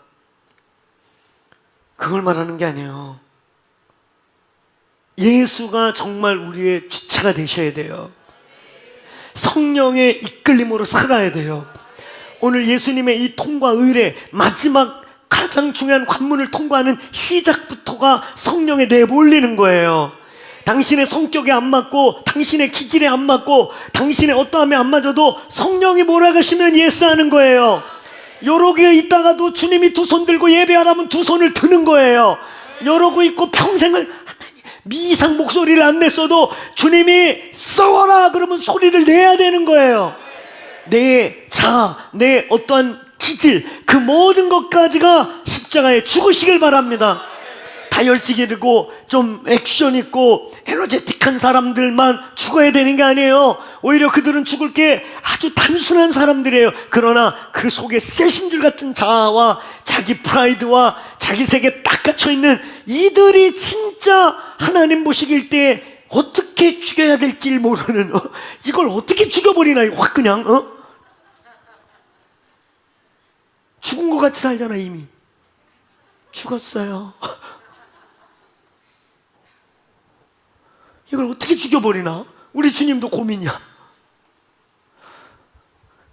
그걸 말하는 게 아니에요. 예수가 정말 우리의 주체가 되셔야 돼요. 성령의 이끌림으로 살아야 돼요. 오늘 예수님의 이 통과 의례, 마지막 가장 중요한 관문을 통과하는 시작부터가 성령에 내몰리는 거예요. 당신의 성격에 안 맞고, 당신의 기질에 안 맞고, 당신의 어떠함에 안 맞아도 성령이 몰아가시면 예스하는 거예요. 여러 개 있다가도 주님이 두 손 들고 예배하라면 두 손을 드는 거예요. 이러고 있고 평생을 미상 목소리를 안 냈어도 주님이 싸워라 그러면 소리를 내야 되는 거예요. 내 자아, 내 어떠한 기질, 그 모든 것까지가 십자가에 죽으시길 바랍니다. 다혈질이고 좀 액션 있고 에너제틱한 사람들만 죽어야 되는 게 아니에요. 오히려 그들은 죽을 게 아주 단순한 사람들이에요. 그러나 그 속에 쇠심줄 같은 자아와 자기 프라이드와 자기 세계에 딱 갇혀있는 이들이 진짜 하나님 보시길 때 어떻게 죽여야 될지 모르는, 이걸 어떻게 죽여버리나, 확 그냥 죽은 것 같이 살잖아. 이미 죽었어요. 이걸 어떻게 죽여버리나? 우리 주님도 고민이야.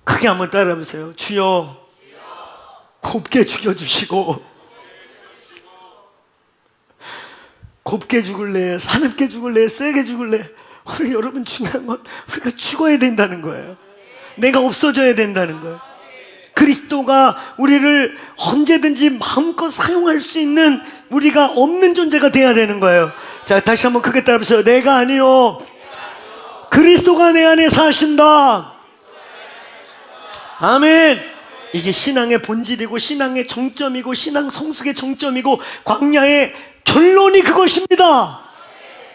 크게 한번 따라해보세요. 주여, 곱게 죽여주시고, 곱게 죽을래, 사납게 죽을래, 세게 죽을래. 오늘 여러분 중요한 건 우리가 죽어야 된다는 거예요. 내가 없어져야 된다는 거예요. 그리스도가 우리를 언제든지 마음껏 사용할 수 있는, 우리가 없는 존재가 돼야 되는 거예요. 자, 다시 한번 크게 따라해보세요. 내가 아니요, 그리스도가 내 안에 사신다. 아멘. 이게 신앙의 본질이고 신앙의 정점이고 신앙 성숙의 정점이고 광야의 결론이 그것입니다.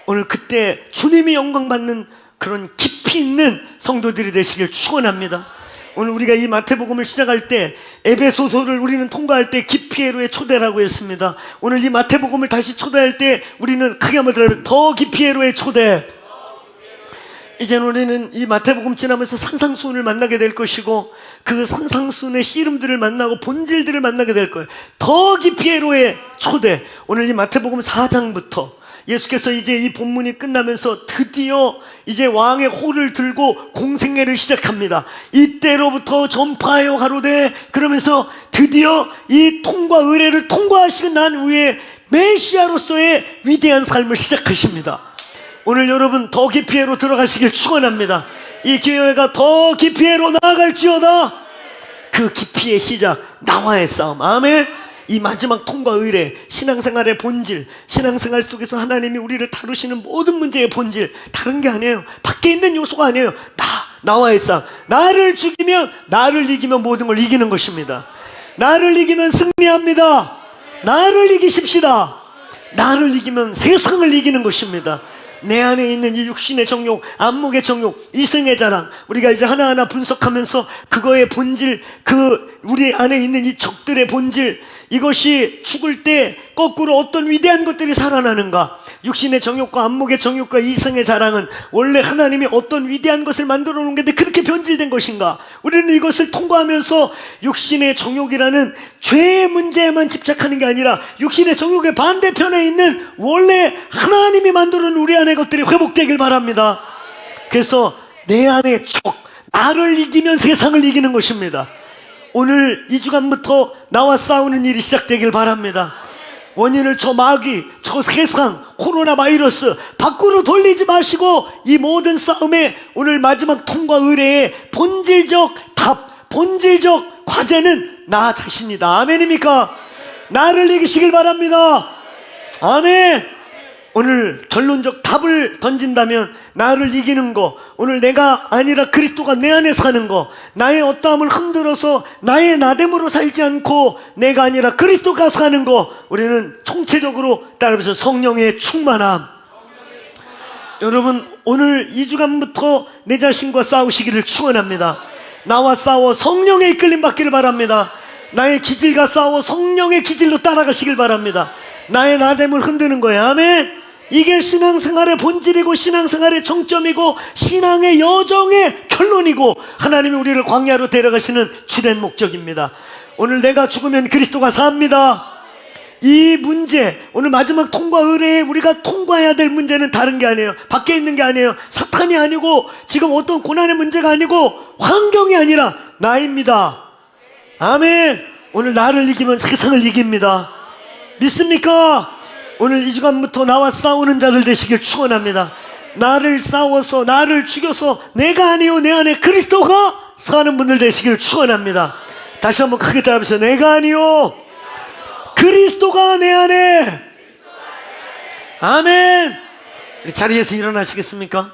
오늘 그때 주님이 영광 받는 그런 깊이 있는 성도들이 되시길 축원합니다. 오늘 우리가 이 마태복음을 시작할 때 에베소서를 우리는 통과할 때 기피에로의 초대라고 했습니다. 오늘 이 마태복음을 다시 초대할 때 우리는 크게 한번 들어요. 더 기피에로의 초대. 이제는 우리는 이 마태복음 지나면서 산상수훈을 만나게 될 것이고, 그 산상수훈의 씨름들을 만나고 본질들을 만나게 될 거예요. 더 기피에로의 초대. 오늘 이 마태복음 4장부터 예수께서 이제 이 본문이 끝나면서 드디어 이제 왕의 호를 들고 공생애를 시작합니다. 이때로부터 전파하여 가로되, 그러면서 드디어 이 통과 의례를 통과하시고 난 후에 메시아로서의 위대한 삶을 시작하십니다. 오늘 여러분 더 깊이로 들어가시길 축원합니다. 이 교회가 더 깊이로 나아갈지어다. 그 깊이의 시작, 나와의 싸움. 아멘. 이 마지막 통과 의례, 신앙생활의 본질, 신앙생활 속에서 하나님이 우리를 다루시는 모든 문제의 본질, 다른 게 아니에요. 밖에 있는 요소가 아니에요. 나와의 싸움. 나를 죽이면, 나를 이기면 모든 걸 이기는 것입니다. 나를 이기면 승리합니다. 나를 이기십시다. 나를 이기면 세상을 이기는 것입니다. 내 안에 있는 이 육신의 정욕, 안목의 정욕, 이성의 자랑, 우리가 이제 하나하나 분석하면서 그거의 본질, 그 우리 안에 있는 이 적들의 본질, 이것이 죽을 때 거꾸로 어떤 위대한 것들이 살아나는가. 육신의 정욕과 안목의 정욕과 이성의 자랑은 원래 하나님이 어떤 위대한 것을 만들어 놓은 건데 그렇게 변질된 것인가. 우리는 이것을 통과하면서 육신의 정욕이라는 죄의 문제에만 집착하는 게 아니라 육신의 정욕의 반대편에 있는 원래 하나님이 만들어 놓은 우리 안의 것들이 회복되길 바랍니다. 그래서 내 안의 적, 나를 이기면 세상을 이기는 것입니다. 오늘 이 주간부터 나와 싸우는 일이 시작되길 바랍니다. 원인을 저 마귀, 저 세상, 코로나 바이러스 밖으로 돌리지 마시고 이 모든 싸움에 오늘 마지막 통과 의례의 본질적 답, 본질적 과제는 나 자신이다. 아멘입니까? 나를 이기시길 바랍니다. 아멘. 오늘 결론적 답을 던진다면 나를 이기는 거, 오늘 내가 아니라 그리스도가 내 안에 사는 거, 나의 어떠함을 흔들어서 나의 나됨으로 살지 않고 내가 아니라 그리스도가 사는 거, 우리는 총체적으로 따라서 성령의 충만함. 여러분, 오늘 2주간부터 내 자신과 싸우시기를 축원합니다. 나와 싸워 성령의 이끌림 받기를 바랍니다. 나의 기질과 싸워 성령의 기질로 따라가시길 바랍니다. 나의 나됨을 흔드는 거예요. 아멘. 이게 신앙생활의 본질이고 신앙생활의 정점이고 신앙의 여정의 결론이고 하나님이 우리를 광야로 데려가시는 주된 목적입니다. 오늘 내가 죽으면 그리스도가 삽니다. 이 문제, 오늘 마지막 통과 의뢰에 우리가 통과해야 될 문제는 다른 게 아니에요. 밖에 있는 게 아니에요. 사탄이 아니고 지금 어떤 고난의 문제가 아니고 환경이 아니라 나입니다. 아멘. 오늘 나를 이기면 세상을 이깁니다. 믿습니까? 오늘 이 시간부터 나와 싸우는 자들 되시길 축원합니다. 나를 싸워서 나를 죽여서 내가 아니요 내 안에 그리스도가 사는 분들 되시길 축원합니다. 다시 한번 크게 따라하면서 내가 아니요 그리스도가 내 안에. 아멘. 우리 자리에서 일어나시겠습니까?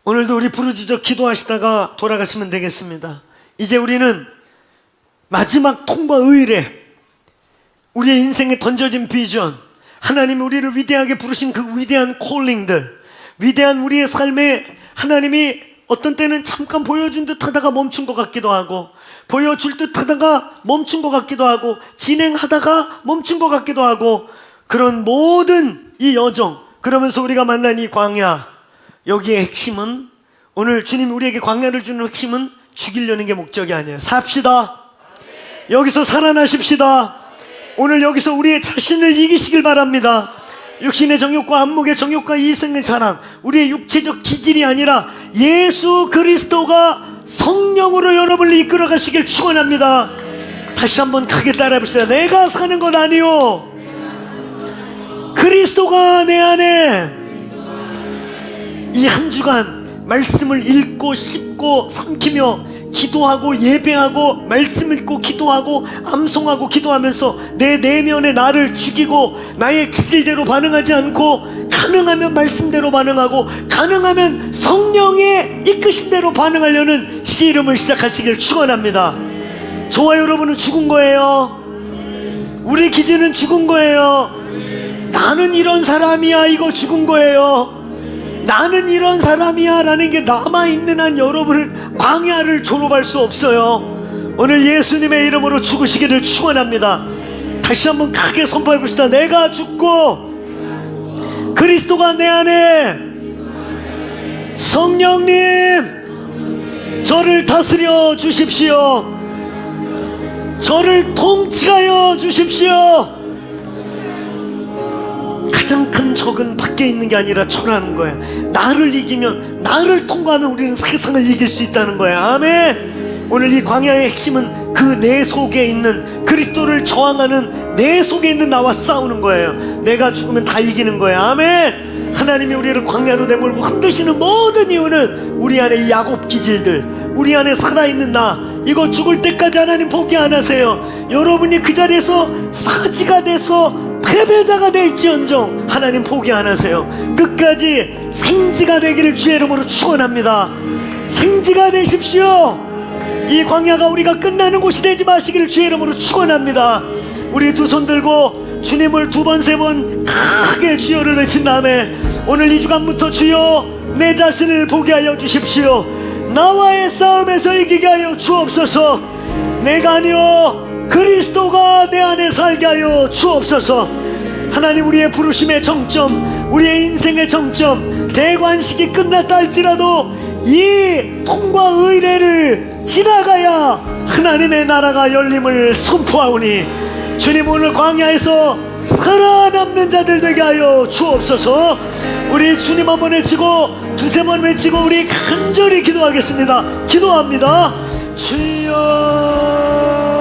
오늘도 우리 부르짖어 기도하시다가 돌아가시면 되겠습니다. 이제 우리는 마지막 통과 의뢰, 우리의 인생에 던져진 비전, 하나님이 우리를 위대하게 부르신 그 위대한 콜링들, 위대한 우리의 삶에 하나님이 어떤 때는 잠깐 보여준 듯 하다가 멈춘 것 같기도 하고, 보여줄 듯 하다가 멈춘 것 같기도 하고, 진행하다가 멈춘 것 같기도 하고, 그런 모든 이 여정, 그러면서 우리가 만난 이 광야, 여기에 핵심은, 오늘 주님 우리에게 광야를 주는 핵심은 죽이려는 게 목적이 아니에요. 삽시다. 여기서 살아나십시다. 오늘 여기서 우리의 자신을 이기시길 바랍니다. 육신의 정욕과 안목의 정욕과 이생의 자랑, 우리의 육체적 기질이 아니라 예수 그리스도가 성령으로 여러분을 이끌어 가시길 축원합니다. 다시 한번 크게 따라해보세요. 내가 사는 것 아니요 그리스도가 내 안에. 이 한 주간 말씀을 읽고 씹고 삼키며 기도하고 예배하고 말씀 읽고 기도하고 암송하고 기도하면서 내 내면의 나를 죽이고 나의 기질대로 반응하지 않고 가능하면 말씀대로 반응하고 가능하면 성령의 이끄심대로 반응하려는 씨름을 시작하시길 축원합니다. 저와 여러분은 죽은 거예요. 우리 기질은 죽은 거예요. 나는 이런 사람이야, 이거 죽은 거예요. 나는 이런 사람이야 라는 게 남아있는 한 여러분은 광야를 졸업할 수 없어요. 오늘 예수님의 이름으로 죽으시기를 축원합니다. 다시 한번 크게 선포해봅시다. 내가 죽고 그리스도가 내 안에. 성령님 저를 다스려 주십시오. 저를 통치하여 주십시오. 가장 큰 적은 밖에 있는 게 아니라 초라는 거야. 나를 이기면, 나를 통과하면 우리는 세상을 이길 수 있다는 거야. 아멘. 오늘 이 광야의 핵심은 그 내 속에 있는 그리스도를 저항하는 내 속에 있는 나와 싸우는 거예요. 내가 죽으면 다 이기는 거야. 아멘. 하나님이 우리를 광야로 내몰고 흔드시는 모든 이유는 우리 안에 이 야곱 기질들, 우리 안에 살아있는 나, 이거 죽을 때까지 하나님 포기 안 하세요. 여러분이 그 자리에서 사지가 돼서 패배자가 될지언정 하나님 포기 안 하세요. 끝까지 생지가 되기를 주의 이름으로 축원합니다. 생지가 되십시오. 이 광야가 우리가 끝나는 곳이 되지 마시기를 주의 이름으로 축원합니다. 우리 두 손 들고 주님을 두 번 세 번 크게 주여를 외친 다음에 오늘 이 주간부터 주여 내 자신을 보게 하여 주십시오. 나와의 싸움에서 이기게 하여 주옵소서. 내가 아니요 그리스도가 내 안에 살게 하여 주옵소서. 하나님, 우리의 부르심의 정점, 우리의 인생의 정점, 대관식이 끝났다 할지라도 이 통과 의례를 지나가야 하나님의 나라가 열림을 선포하오니 주님, 오늘 광야에서 살아남는 자들 되게 하여 주옵소서. 우리 주님 한번 외치고 두세 번 외치고 우리 간절히 기도하겠습니다. 기도합니다. 주여